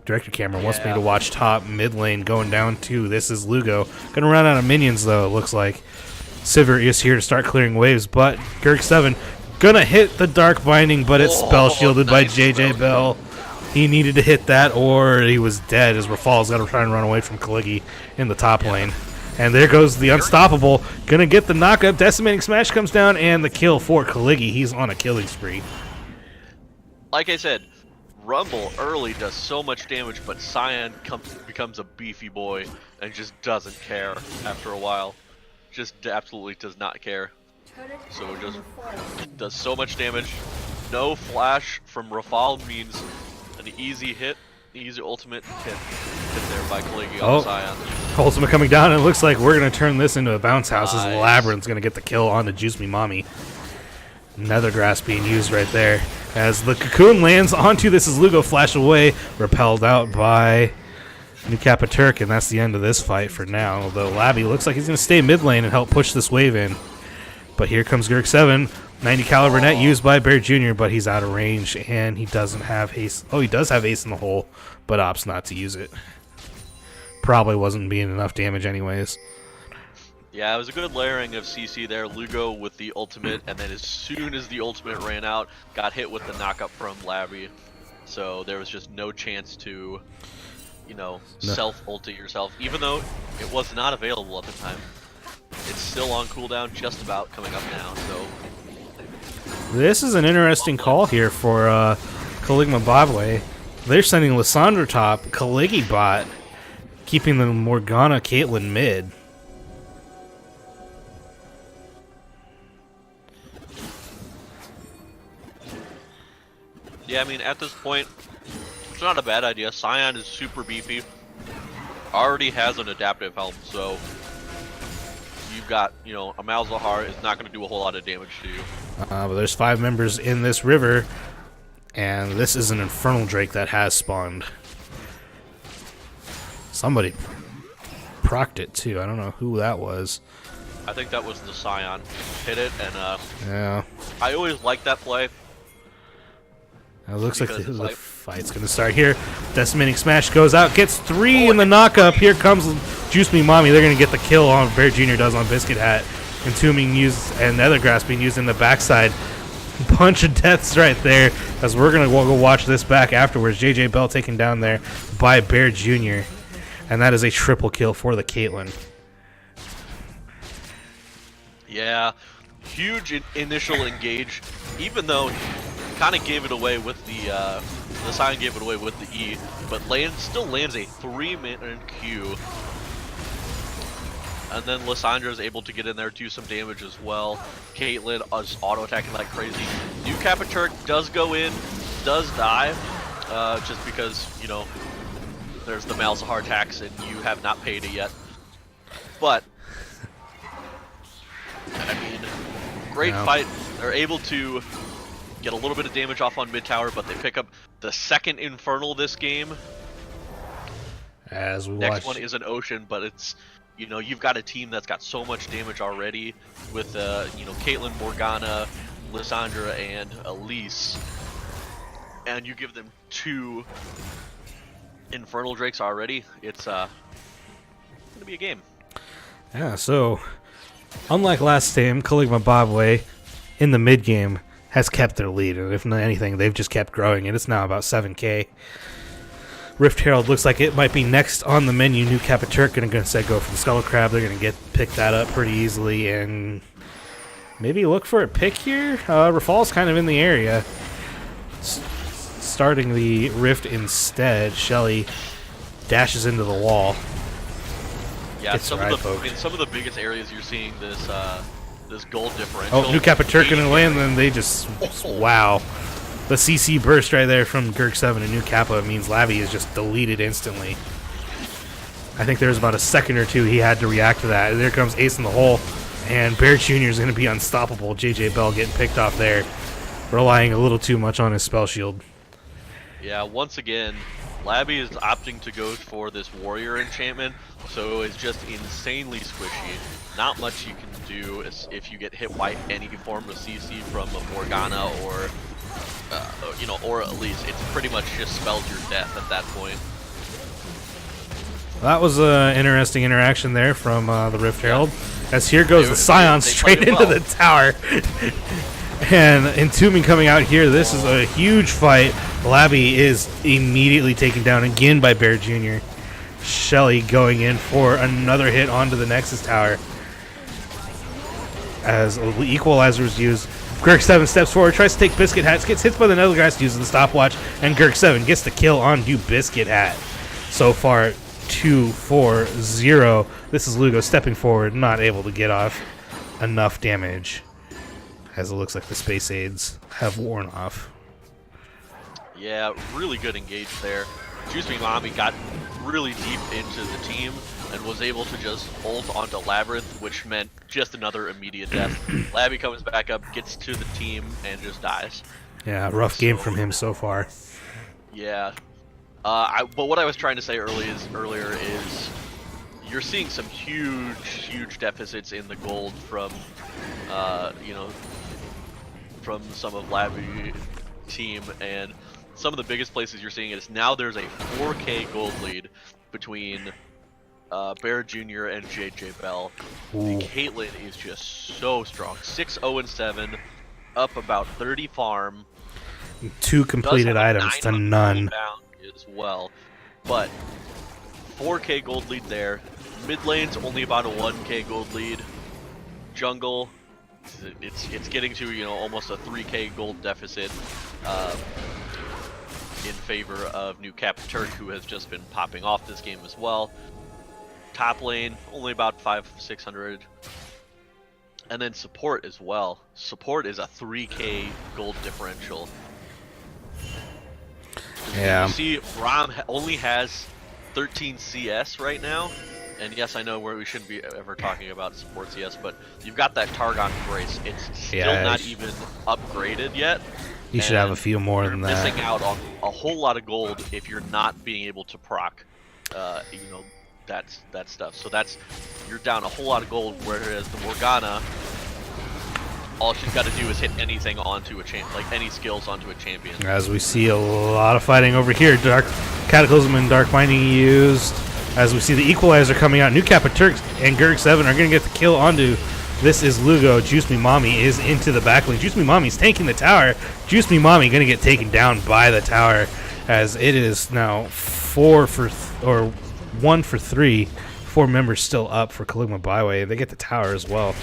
director camera wants me to watch top mid lane going down to This Is Lugo. Gonna run out of minions though, it looks like. Sivir is here to start clearing waves, but Girk7 gonna hit the Dark Binding, but it's spell shielded by JJ Bell. He needed to hit that or he was dead, as Rafal's got to try and run away from Kaligi in the top lane. And there goes the Unstoppable. Gonna get the knockup. Decimating Smash comes down, and the kill for Kaligi. He's on a killing spree. Like I said, Rumble early does so much damage, but Cyan becomes a beefy boy and just doesn't care after a while. Just absolutely does not care. So it just does so much damage. No flash from Rafal means an easy hit, easy ultimate hit there by Kaligi on Cyan. Ultimate coming down, and it looks like we're going to turn this into a bounce house as Labyrinth's going to get the kill on the Juice Me Mommy. Nethergrass being used right there as the cocoon lands onto This Is Lugo, flash away, repelled out by Turk, and that's the end of this fight for now. Although Labby looks like he's going to stay mid lane and help push this wave in. But here comes Girk7, 90 caliber net used by Bear Jr., but he's out of range, and he doesn't have ace. Oh, he does have ace in the hole, but opts not to use it. Probably wasn't being enough damage anyways. Yeah, it was a good layering of CC there. Lugo with the ultimate, and then as soon as the ultimate ran out, got hit with the knockup from Labby. So there was just no chance to, you know, self-ulti yourself, even though it was not available at the time. It's still on cooldown, just about coming up now, so... This is an interesting call here for Caligma Bobway. They're sending Lissandra top, Kaligi bot, keeping the Morgana Caitlyn mid. Yeah, I mean, at this point, it's not a bad idea. Cyan is super beefy, already has an adaptive helm, so you've got, you know, a Malzahar is not going to do a whole lot of damage to you. But there's 5 members in this river, and this is an Infernal Drake that has spawned. Somebody procced it too. I don't know who that was. I think that was the Scion. Hit it, and Yeah. I always like that play. It looks like the fight's going to start here. Decimating Smash goes out, gets 3 in the knockup. Here comes Juice Me Mommy. They're going to get the kill on Bear Jr. does on Biscuit Hat. Entombing used and Nether Grass being used in the backside. Bunch of deaths right there, as we're going to go watch this back afterwards. JJ Bell taken down there by Bear Jr. And that is a triple kill for the Caitlyn. Yeah, huge initial engage, even though kind of gave it away with the Scion gave it away with the E, but still lands a 3-minute Q. And then Lissandra is able to get in there, do some damage as well. Caitlyn is auto-attacking like crazy. New Capaturk does go in, does die, just because, you know, there's the Malzahar tax and you have not paid it yet. But, I mean, great fight. They're able to get a little bit of damage off on mid tower, but they pick up the second Infernal this game. As we Next watch. one is an Ocean, but it's, you know, you've got a team that's got so much damage already with, you know, Caitlyn, Morgana, Lissandra, and Elise. And you give them 2 Infernal Drakes already, it's going to be a game. Yeah, so unlike last time, Caligma Bobway in the mid game has kept their lead, and if not anything, they've just kept growing it. It's now about 7K. Rift Herald looks like it might be next on the menu. New Capaturk going to go for the Skull Crab. They're going to pick that up pretty easily, and maybe look for a pick here. Rafal's kind of in the area. Starting the Rift instead. Shelly dashes into the wall. Yeah, some of the biggest areas you're seeing this this gold differential. Oh, New Capaturk going to land, and they just wow. The CC burst right there from Gurk7 and New Kappa means Lavi is just deleted instantly. I think there was about a second or two he had to react to that. And there comes Ace in the hole, and Bear Jr. is going to be unstoppable. JJ Bell getting picked off there, relying a little too much on his spell shield. Yeah, once again, Labby is opting to go for this Warrior enchantment, so it's just insanely squishy. Not much you can do if you get hit by any form of CC from a Morgana or you know, or at least it's pretty much just spells your death at that point. That was an interesting interaction there from the Rift Herald. As here goes the Scion straight into the tower. And Entombing coming out here. This is a huge fight. Labby is immediately taken down again by Bear Jr. Shelly going in for another hit onto the Nexus tower. As equalizers used. Gurk7 steps forward, tries to take Biscuit Hat, gets hit by the Nether Grass, uses the stopwatch, and Gurk7 gets the kill on New Biscuit Hat. So far, 2-4-0. This is Lugo stepping forward, not able to get off enough damage, as it looks like the Space Aids have worn off. Yeah, really good engage there. Juice Me Mommy got really deep into the team and was able to just ult onto Labyrinth, which meant just another immediate death. Labby comes back up, gets to the team, and just dies. Yeah, rough game from him so far. Yeah. But what I was trying to say earlier is you're seeing some huge deficits in the gold from, you know, from some of Labby team, and some of the biggest places you're seeing it is now there's a 4K gold lead between Bear Jr. and JJ Bell. And Caitlyn is just so strong. 6-0-7, up about 30 farm. 2 completed items to none. As well, but 4K gold lead there. Mid lane's only about a 1K gold lead. Jungle, it's getting to, you know, almost a 3K gold deficit in favor of New Capaturk, who has just been popping off this game as well. Top lane, only about 500-600. And then support as well. Support is a 3K gold differential. Yeah. You see, Rom only has 13 CS right now. And yes, I know we shouldn't be ever talking about support CS, but you've got that Targon Brace. It's still not even upgraded yet. You should have a few more than that. You're missing out on a whole lot of gold if you're not being able to proc. that stuff. So you're down a whole lot of gold, whereas the Morgana, all she's got to do is hit anything onto a like any skills onto a champion. As we see a lot of fighting over here, Dark Cataclysm and Dark Binding used. As we see the Equalizer coming out, New Kappa Turks and Gurg7 are going to get the kill onto. This is Lugo. Juice Me Mommy is into the backlink. Juice Me Mommy's tanking the tower. Juice Me Mommy going to get taken down by the tower, as it is now 1 for 3. 4 members still up for Caligma Byway. They get the tower as well.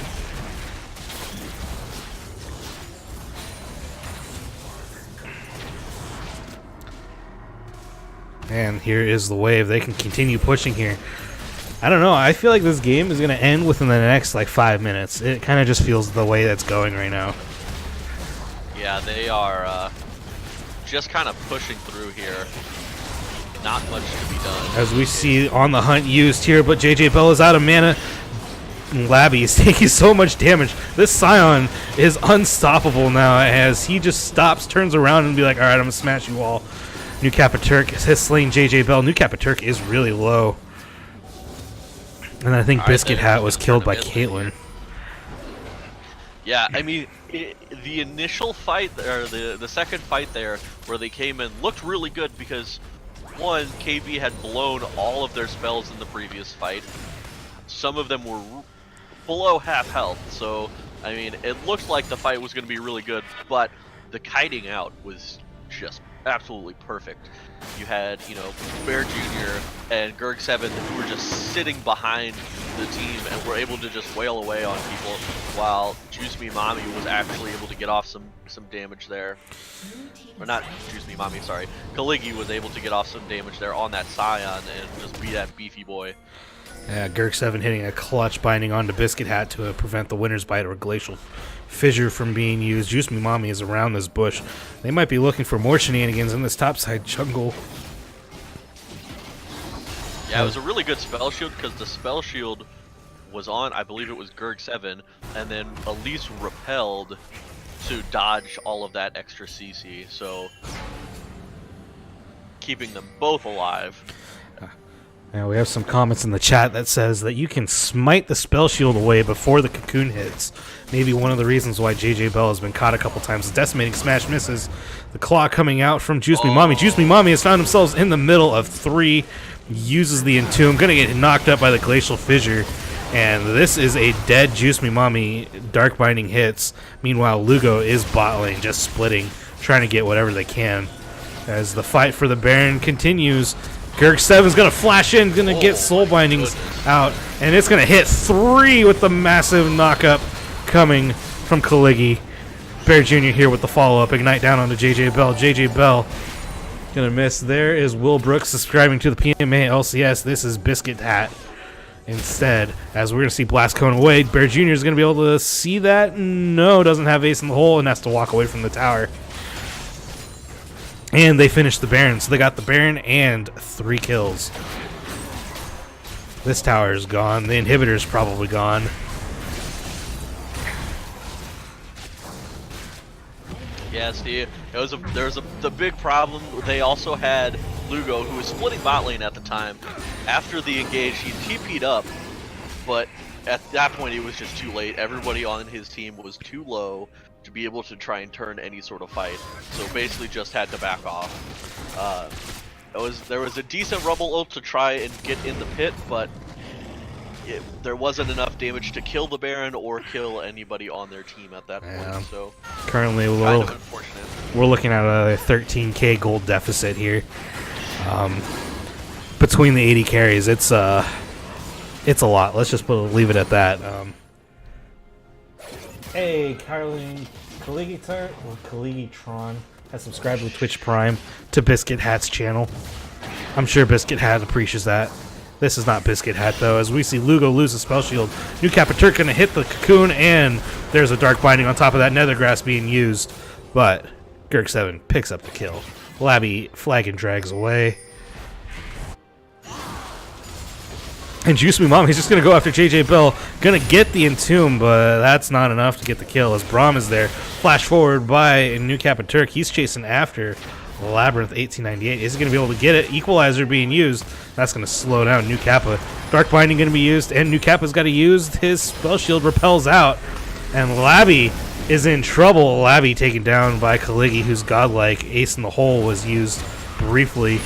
And here is the wave. They can continue pushing here. I don't know. I feel like this game is going to end within the next, 5 minutes. It kind of just feels the way that's going right now. Yeah, they are just kind of pushing through here. Not much to be done. As we see On the Hunt used here, but JJ Bell is out of mana. Labby is taking so much damage. This Scion is unstoppable now, as he just stops, turns around, and be like, all right, I'm going to smash you all. New Kappa Turk has slain JJ Bell. New Kappa Turk is really low. And I think Biscuit Hat was killed by Caitlyn. Yeah, I mean, the initial fight, or the second fight there, where they came in, looked really good because, one, KB had blown all of their spells in the previous fight. Some of them were below half health, so, I mean, it looked like the fight was going to be really good, but the kiting out was just absolutely perfect. You had, Bear Jr. and Gurg7 who were just sitting behind the team and were able to just wail away on people, while Juice Me Mommy was actually able to get off some damage there. Or not Juice Me Mommy, sorry. Kaligi was able to get off some damage there on that Scion and just be that beefy boy. Yeah, Gurg7 hitting a clutch binding onto Biscuit Hat to prevent the Winter's Bite or Glacial Fissure from being used. Juice Me Mommy is around this bush. They might be looking for more shenanigans in this topside jungle. Yeah, it was a really good spell shield because the spell shield was on, I believe it was Gurg7, and then Elise repelled to dodge all of that extra CC, so keeping them both alive. Now we have some comments in the chat that says that you can smite the spell shield away before the cocoon hits. Maybe one of the reasons why JJ Bell has been caught a couple times. Decimating Smash misses. The claw coming out from Juice Me Mommy. Juice Me Mommy has found themselves in the middle of 3. Uses the Entomb. Gonna get knocked up by the Glacial Fissure. And this is a dead Juice Me Mommy. Dark Binding hits. Meanwhile, Lugo is bot lane, just splitting, trying to get whatever they can. As the fight for the Baron continues, Gurg7's going to flash in, going to get Soul Bindings out, and it's going to hit 3 with the massive knockup coming from Kaligi. Bear Jr. here with the follow-up. Ignite down onto JJ Bell. JJ Bell going to miss. There is Will Brooks subscribing to the PMA LCS. This is Biscuit Hat instead, as we're going to see Blast Cone away. Bear Jr. is going to be able to see that. No, doesn't have Ace in the hole and has to walk away from the tower. And they finished the Baron, so they got the Baron and 3 kills. This tower is gone. The inhibitor's probably gone. Yeah, Steve. The big problem. They also had Lugo, who was splitting bot lane at the time. After the engage, he TP'd up, but at that point it was just too late. Everybody on his team was too low to be able to try and turn any sort of fight, so basically just had to back off. There was a decent Rumble ult to try and get in the pit, but there wasn't enough damage to kill the Baron or kill anybody on their team at that point. So currently kind of unfortunate. We're looking at a 13k gold deficit here. Between the 80 carries, it's a lot. Let's just leave it at that. Hey, Kaligitron has subscribed with Twitch Prime to Biscuit Hat's channel. I'm sure Biscuit Hat appreciates that. This is not Biscuit Hat, though, as we see Lugo lose a spell shield. New Kappa Turk going to hit the cocoon, and there's a Dark Binding on top of that Nethergrass being used. But Gurg7 picks up the kill. Labby flag and drags away. And Juice Me Mom, he's just going to go after JJ Bell. Going to get the Entomb, but that's not enough to get the kill as Braum is there. Flash forward by New Kappa Turk. He's chasing after Labyrinth 1898 isn't going to be able to get it. Equalizer being used. That's going to slow down New Kappa. Dark Binding going to be used, and New Kappa's got to use his Spell Shield. Repels out, and Labby is in trouble. Labby taken down by Kaligi, who's godlike. Ace in the Hole was used briefly.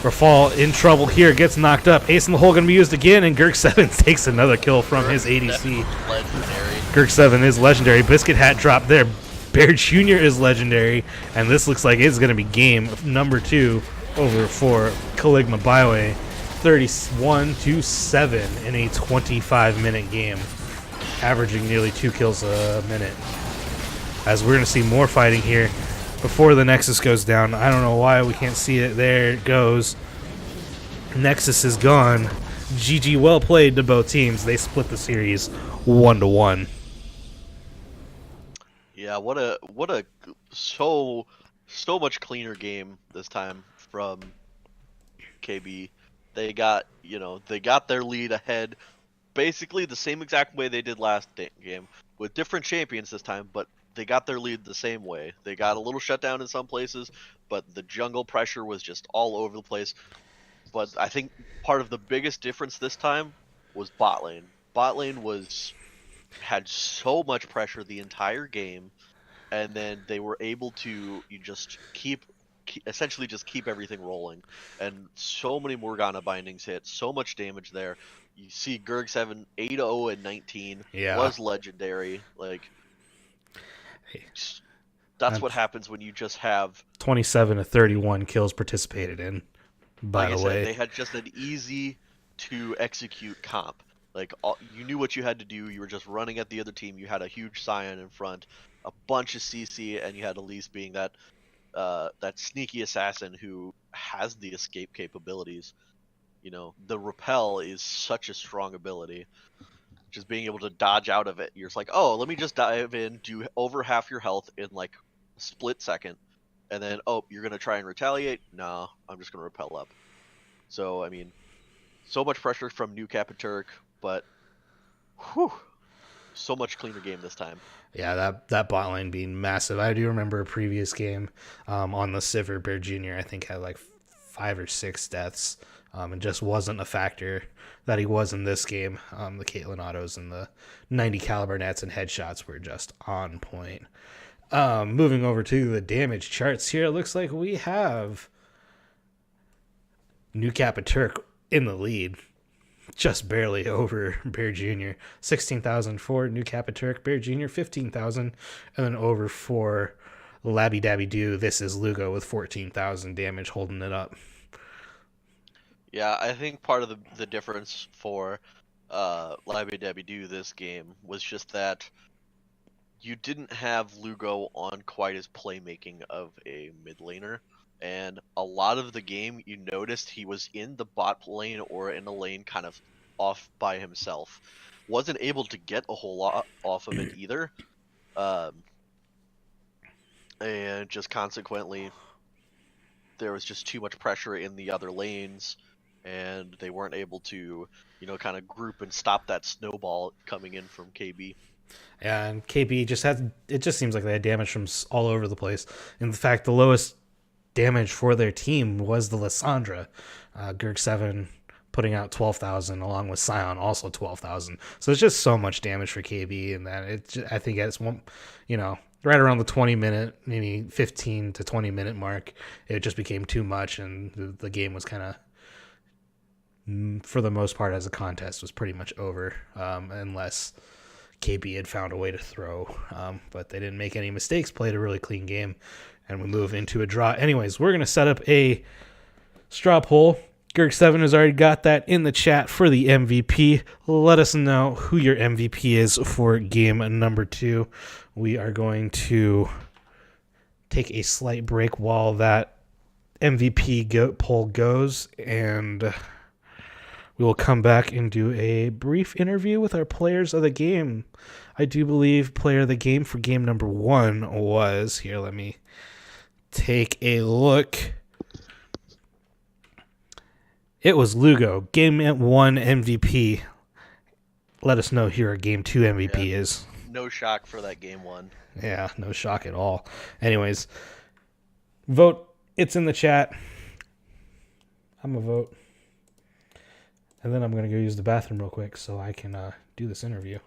Rafal in trouble here, gets knocked up. Ace in the Hole going to be used again, and Girk7 takes another kill from his ADC. Legendary. Girk7 is legendary. Biscuit Hat drop there. Bear Jr. is legendary, and this looks like it's going to be game number 2 over for Caligma Bioway. 31-7 in a 25-minute game, averaging nearly 2 kills a minute. As we're going to see more fighting here before the Nexus goes down. I don't know why we can't see it. There it goes. Nexus is gone. GG, well played to both teams. They split the series 1-1. Yeah, what a so much cleaner game this time from KB. They got their lead ahead, basically the same exact way they did last game, with different champions this time, but they got their lead the same way. They got a little shutdown in some places, but the jungle pressure was just all over the place. But I think part of the biggest difference this time was bot lane. Bot lane had so much pressure the entire game, and then they were able to essentially just keep everything rolling. And so many Morgana bindings hit, so much damage there. You see Girg7 8-0 and 19 was legendary. Like, that's what happens when you just have 27 to 31 kills participated in. By the way, they had just an easy to execute comp. Like, you knew what you had to do. You were just running at the other team. You had a huge Scion in front, a bunch of CC, and you had Elise being that sneaky assassin who has the escape capabilities. You know, the repel is such a strong ability. Just being able to dodge out of it. You're just like, oh, let me just dive in, do over half your health in like a split second, and then, oh, you're going to try and retaliate? No, I'm just going to repel up. So, I mean, so much pressure from New Kappa Turk, but whew, so much cleaner game this time. Yeah, that bot lane being massive. I do remember a previous game on the Sivir. Bear Jr. I think had like 5 or 6 deaths. And just wasn't a factor that he was in this game. The Caitlyn autos and the 90 caliber nets and headshots were just on point. Moving over to the damage charts here, it looks like we have New Kappa Turk in the lead, just barely over Bear Jr. 16,000 for New Kappa Turk, Bear Jr. 15,000, and then over for Labby Dabby Doo. This is Lugo with 14,000 damage holding it up. Yeah, I think part of the difference for Labby Dabby Doo this game was just that you didn't have Lugo on quite as playmaking of a mid laner, and a lot of the game you noticed he was in the bot lane or in a lane kind of off by himself. Wasn't able to get a whole lot off of it either, and just consequently there was just too much pressure in the other lanes, and they weren't able to, kind of group and stop that snowball coming in from KB. And KB just seems like they had damage from all over the place. In fact, the lowest damage for their team was the Lissandra. Girk7 putting out 12,000 along with Scion also 12,000. So it's just so much damage for KB, and that I think it's one, right around the 20-minute, maybe 15 to 20-minute mark, it just became too much, and the game was kind of, for the most part, as a contest, was pretty much over, unless KB had found a way to throw. But they didn't make any mistakes, played a really clean game, and we move into a draw. Anyways, we're going to set up a straw poll. Girk7 has already got that in the chat for the MVP. Let us know who your MVP is for game number 2. We are going to take a slight break while that MVP poll goes, and we will come back and do a brief interview with our players of the game. I do believe player of the game for game number 1 was, here, let me take a look. It was Lugo, game 1 MVP. Let us know who our game 2 MVP is. No shock for that game 1. Yeah, no shock at all. Anyways, Vote. It's in the chat. I'm going to vote. And then I'm going to go use the bathroom real quick so I can do this interview.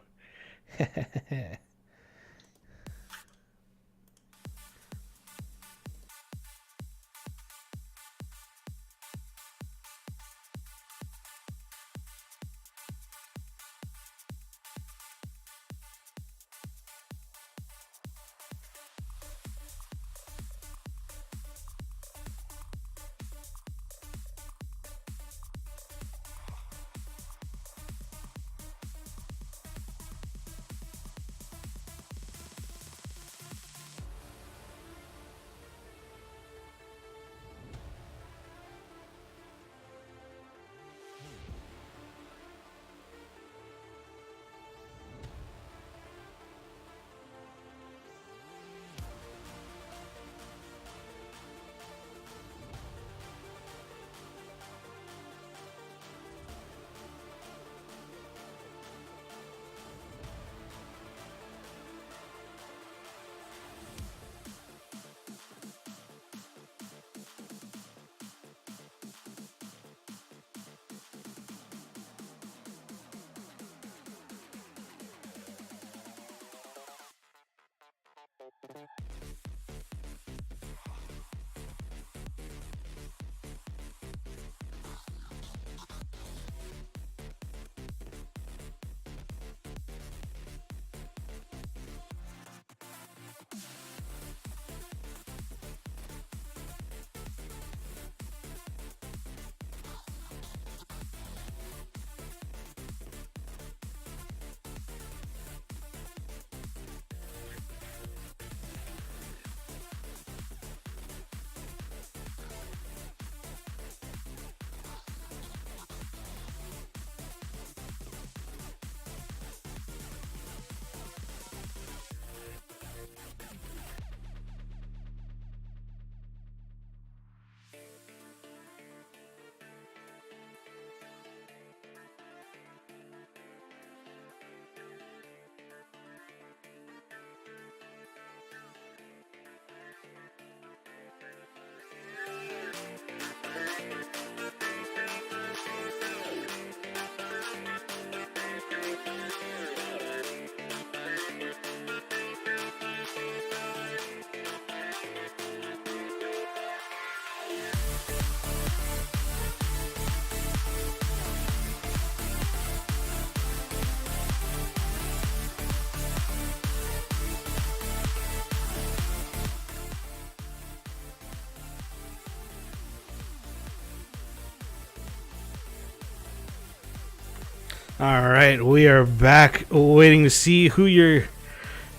All right, we are back waiting to see who your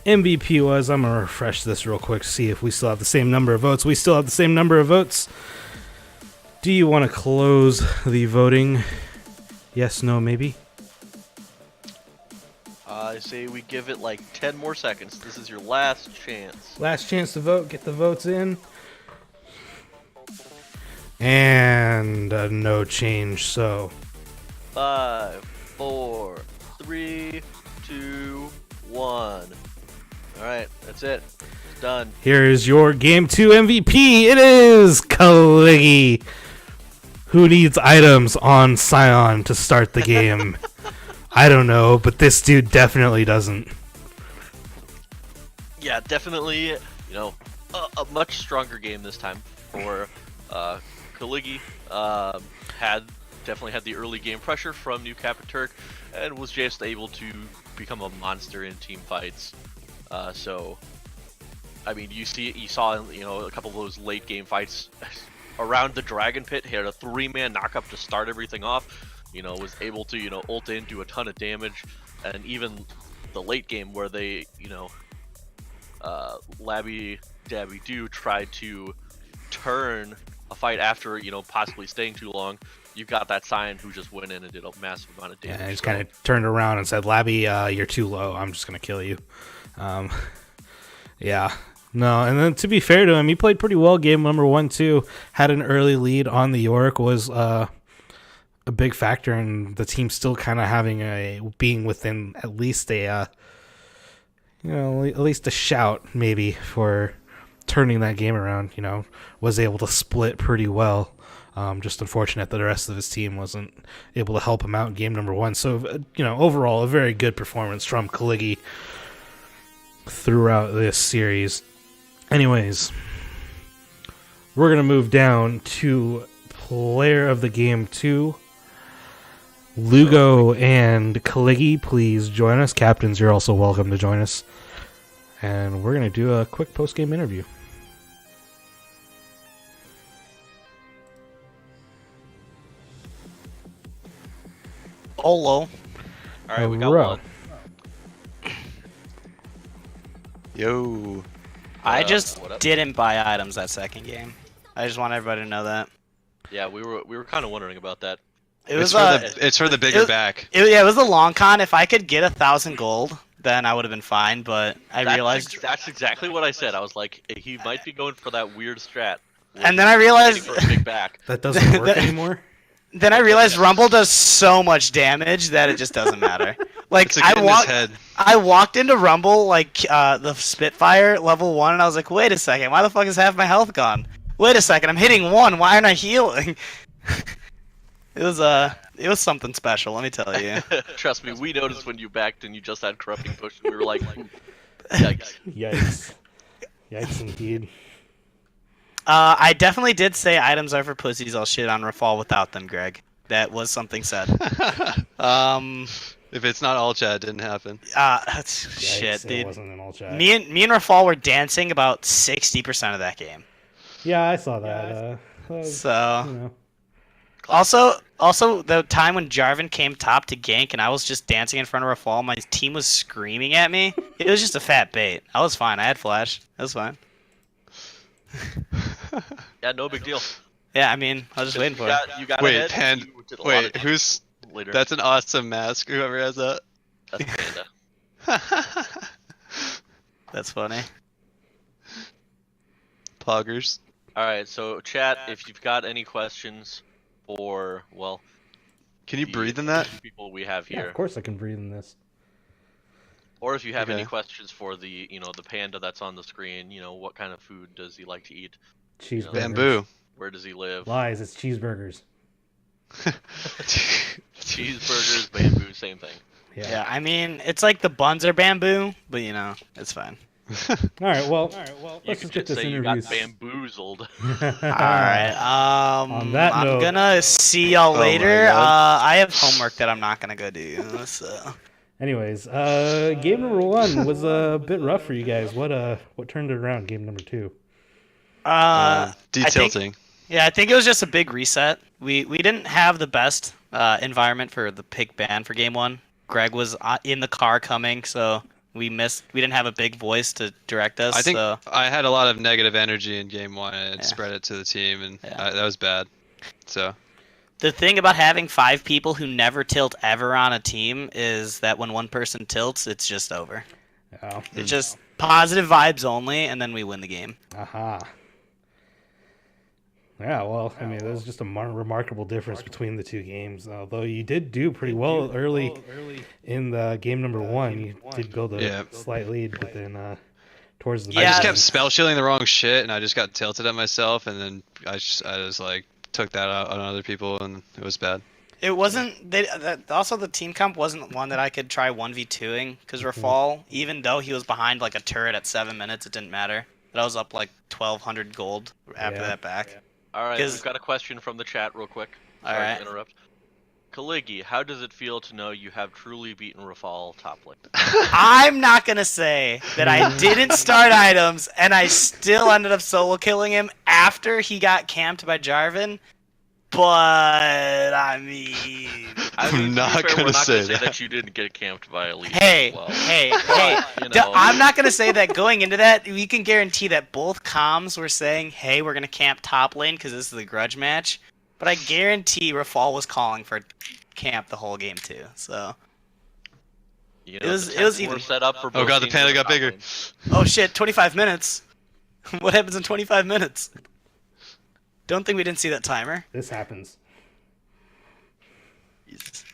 MVP was. I'm going to refresh this real quick to see if we still have the same number of votes. We still have the same number of votes. Do you want to close the voting? Yes, no, maybe? I say we give it like 10 more seconds. This is your last chance. Last chance to vote. Get the votes in. And no change, so 5, 4, 3, 2, 1. Alright, that's it. It's done. here's your Game 2 MVP. It is Caliggy. Who needs items on Scion to start the game? I don't know, but this dude definitely doesn't. Yeah, definitely, a much stronger game this time for Caliggy. Definitely had the early game pressure from New Capiturk and was just able to become a monster in team fights. So, I mean, you saw a couple of those late game fights around the Dragon Pit. He had a 3-man knockup to start everything off. Was able to ult in, do a ton of damage, and even the late game where they Labby Dabby Do tried to turn a fight after possibly staying too long. You've got that Scion who just went in and did a massive amount of damage. Yeah, he just kind of turned around and said, Labby, you're too low. I'm just going to kill you. Yeah. No, and then to be fair to him, he played pretty well game number 1, too. Had an early lead on the York, was a big factor in the team still kind of being within at least at least a shout maybe for turning that game around. Was able to split pretty well. Just unfortunate that the rest of his team wasn't able to help him out in game number 1. So, overall, a very good performance from Kaligi throughout this series. Anyways, we're going to move down to player of the game 2. Lugo and Kaligi, please join us. Captains, you're also welcome to join us. And we're going to do a quick post-game interview. Olo. All right, we got one. Yo. I just didn't buy items that second game. I just want everybody to know that. Yeah, we were kind of wondering about that. It's for the bigger back. It was a long con. If I could get 1,000 gold, then I would have been fine. But I realized that's exactly what I said. I was like, he might be going for that weird strat. And then I realized for a big back. That doesn't work anymore. Then I realized Rumble does so much damage that it just doesn't matter. Like I walked into Rumble like the Spitfire level 1, and I was like, wait a second, why the fuck is half my health gone? Wait a second, I'm hitting 1. Why aren't I healing? It was something special, let me tell you. Trust me, we noticed when you backed and you just had corrupting push, and we were like, yikes. Yikes. Yikes indeed. I definitely did say items are for pussies. I'll shit on Rafal without them, Greg. That was something said. If it's not all chat, it didn't happen. Shit, dude. It wasn't an all chat. Me and Rafal were dancing about 60% of that game. Yeah, I saw that. So. Also, the time when Jarvan came top to gank and I was just dancing in front of Rafal, my team was screaming at me. It was just a fat bait. I was fine. I had flash. It was fine. Yeah, no big deal. Yeah, I mean, I was just waiting for it. You got Wait, ahead, wait, who's... Later. That's an awesome mask, whoever has that. That's Panda. That's funny. Poggers. Alright, so chat, if you've got any questions for, well... Can you breathe in that? People we have here. Yeah, of course I can breathe in this. Or if you have any questions for the, the panda that's on the screen, what kind of food does he like to eat? Cheeseburgers. Bamboo. Where does he live? Lies, it's cheeseburgers. Cheeseburgers, bamboo, same thing. Yeah, I mean, it's like the buns are bamboo, but it's fine. All right, well, You let's could just get just this say you interview. got bamboozled. Alright, On that I'm note- gonna see y'all my later. God. I have homework that I'm not gonna go do, so... Anyways, game number 1 was a bit rough for you guys. What turned it around? Game number 2. Detilting. I think it was just a big reset. We didn't have the best environment for the pick ban for game 1. Greg was in the car coming, so we didn't have a big voice to direct us. I think so. I had a lot of negative energy in game 1 and it spread it to the team, and that was bad. So. The thing about having 5 people who never tilt ever on a team is that when one person tilts, it's just over. Oh. It's just positive vibes only, and then we win the game. Aha. Yeah, well, I mean, there's just a remarkable difference between the two games. Although you did do pretty well early in the game number 1. You did build a slight lead, but then towards the I just kept spell shielding the wrong shit, and I just got tilted at myself, and then I just like took that out on other people, and it was bad. It wasn't. Also, the team comp wasn't one that I could try 1v2ing, because Rafal, even though he was behind like a turret at 7 minutes, it didn't matter. But I was up like 1,200 gold after that back. All right, we've got a question from the chat real quick. Sorry to interrupt. Kaligi, how does it feel to know you have truly beaten Rafal top lane? I'm not going to say that I didn't start items and I still ended up solo killing him after he got camped by Jarvan, but I mean... I'm not going to say that you didn't get camped by Elite. Hey, as well. hey. know. I'm not going to say that going into that. We can guarantee that both comms were saying, hey, we're going to camp top lane because this is a grudge match. But I guarantee Rafal was calling for camp the whole game too. So it was even set up for. Oh god, the panda got bigger. Oh shit, 25 minutes. What happens in 25 minutes? Don't think we didn't see that timer. This happens. Jesus.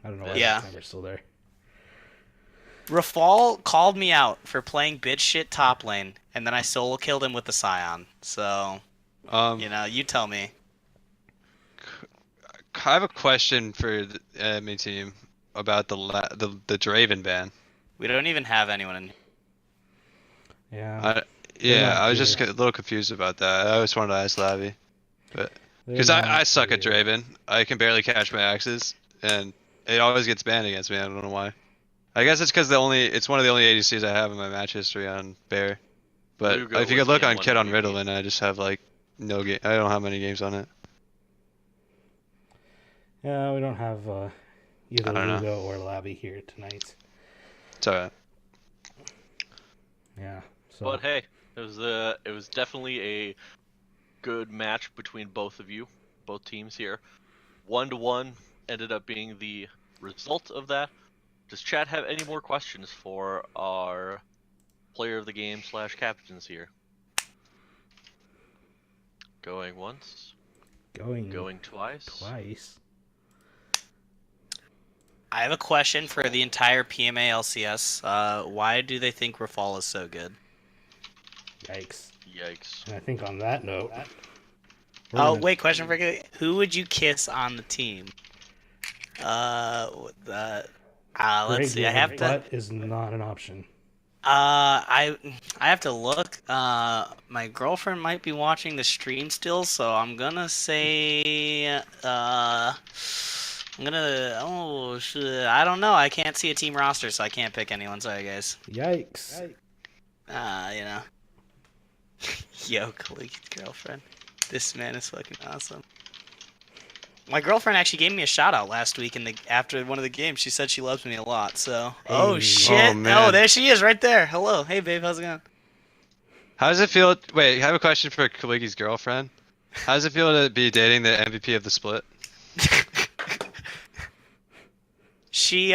I don't know why Yeah. the timer's still there. Rafal called me out for playing bitch shit top lane, and then I solo killed him with the Scion. So, you tell me. I have a question for the enemy team about the Draven ban. We don't even have anyone in. Yeah. I was just a little confused about that. I always wanted to ask Lavi, but because I suck at Draven, I can barely catch my axes, and it always gets banned against me. I don't know why. I guess it's because it's one of the only ADCs I have in my match history on Bear. But if you could look on Kid on Ritalin, I just have like no game. I don't have many games on it. Yeah, we don't have either Lugo or Labby here tonight. It's alright. Yeah. So. But hey, it was definitely a good match between both of you, both teams here. 1-1 ended up being the result of that. Does Chad have any more questions for our player of the game / captains here? Going once. Going twice. I have a question for the entire PMA LCS. Why do they think Rafal is so good? Yikes. Yikes. And I think on that note. Wait, question for you. Who would you kiss on the team? Let's see. I have to. Butt is not an option. I have to look. My girlfriend might be watching the stream still, so I'm gonna say. Oh shit! I don't know. I can't see a team roster, so I can't pick anyone. Sorry, guys. Yikes. Yo, Kaliki's girlfriend. This man is fucking awesome. My girlfriend actually gave me a shout out last week after one of the games. She said she loves me a lot. So, oh shit! Oh, man. There she is, right there. Hello, hey babe, how's it going? How does it feel? Wait, I have a question for Kaliki's girlfriend. How does it feel to be dating the MVP of the split? She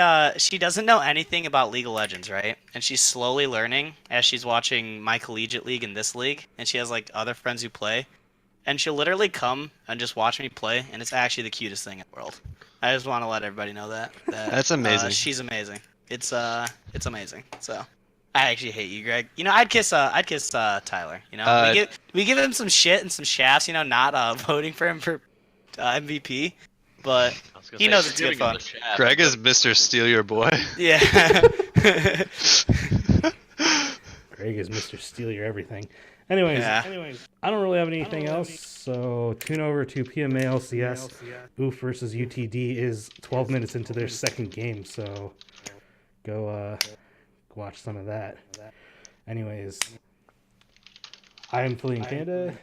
doesn't know anything about League of Legends, right? And she's slowly learning as she's watching my collegiate league and this league, and she has like other friends who play, and she'll literally come and just watch me play, and it's actually the cutest thing in the world. I just want to let everybody know that That's amazing. she's amazing. It's amazing. So I actually hate you, Greg. I'd kiss Tyler. We give him some shit and some shafts. Not voting for him for MVP. But he knows it's good fun. Greg is Mr. Steal Your Boy. Yeah. Greg is Mr. Steal Your Everything. Anyways, I don't really have anything else, so tune over to PMA LCS. Oof versus UTD is 12 minutes into their second game, so go watch some of that. Anyways, I am Fleeing Panda.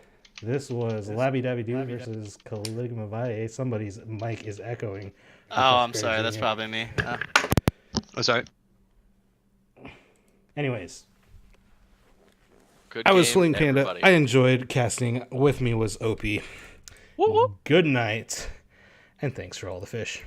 This was Labby Dabby Doo versus Caligma Valle. Somebody's mic is echoing. Oh, I'm sorry. That's probably me. Oh, sorry. Anyways. Good I was game, Fleeing Panda. everybody. I enjoyed casting. With me was Opie. Whoop, whoop. Good night. And thanks for all the fish.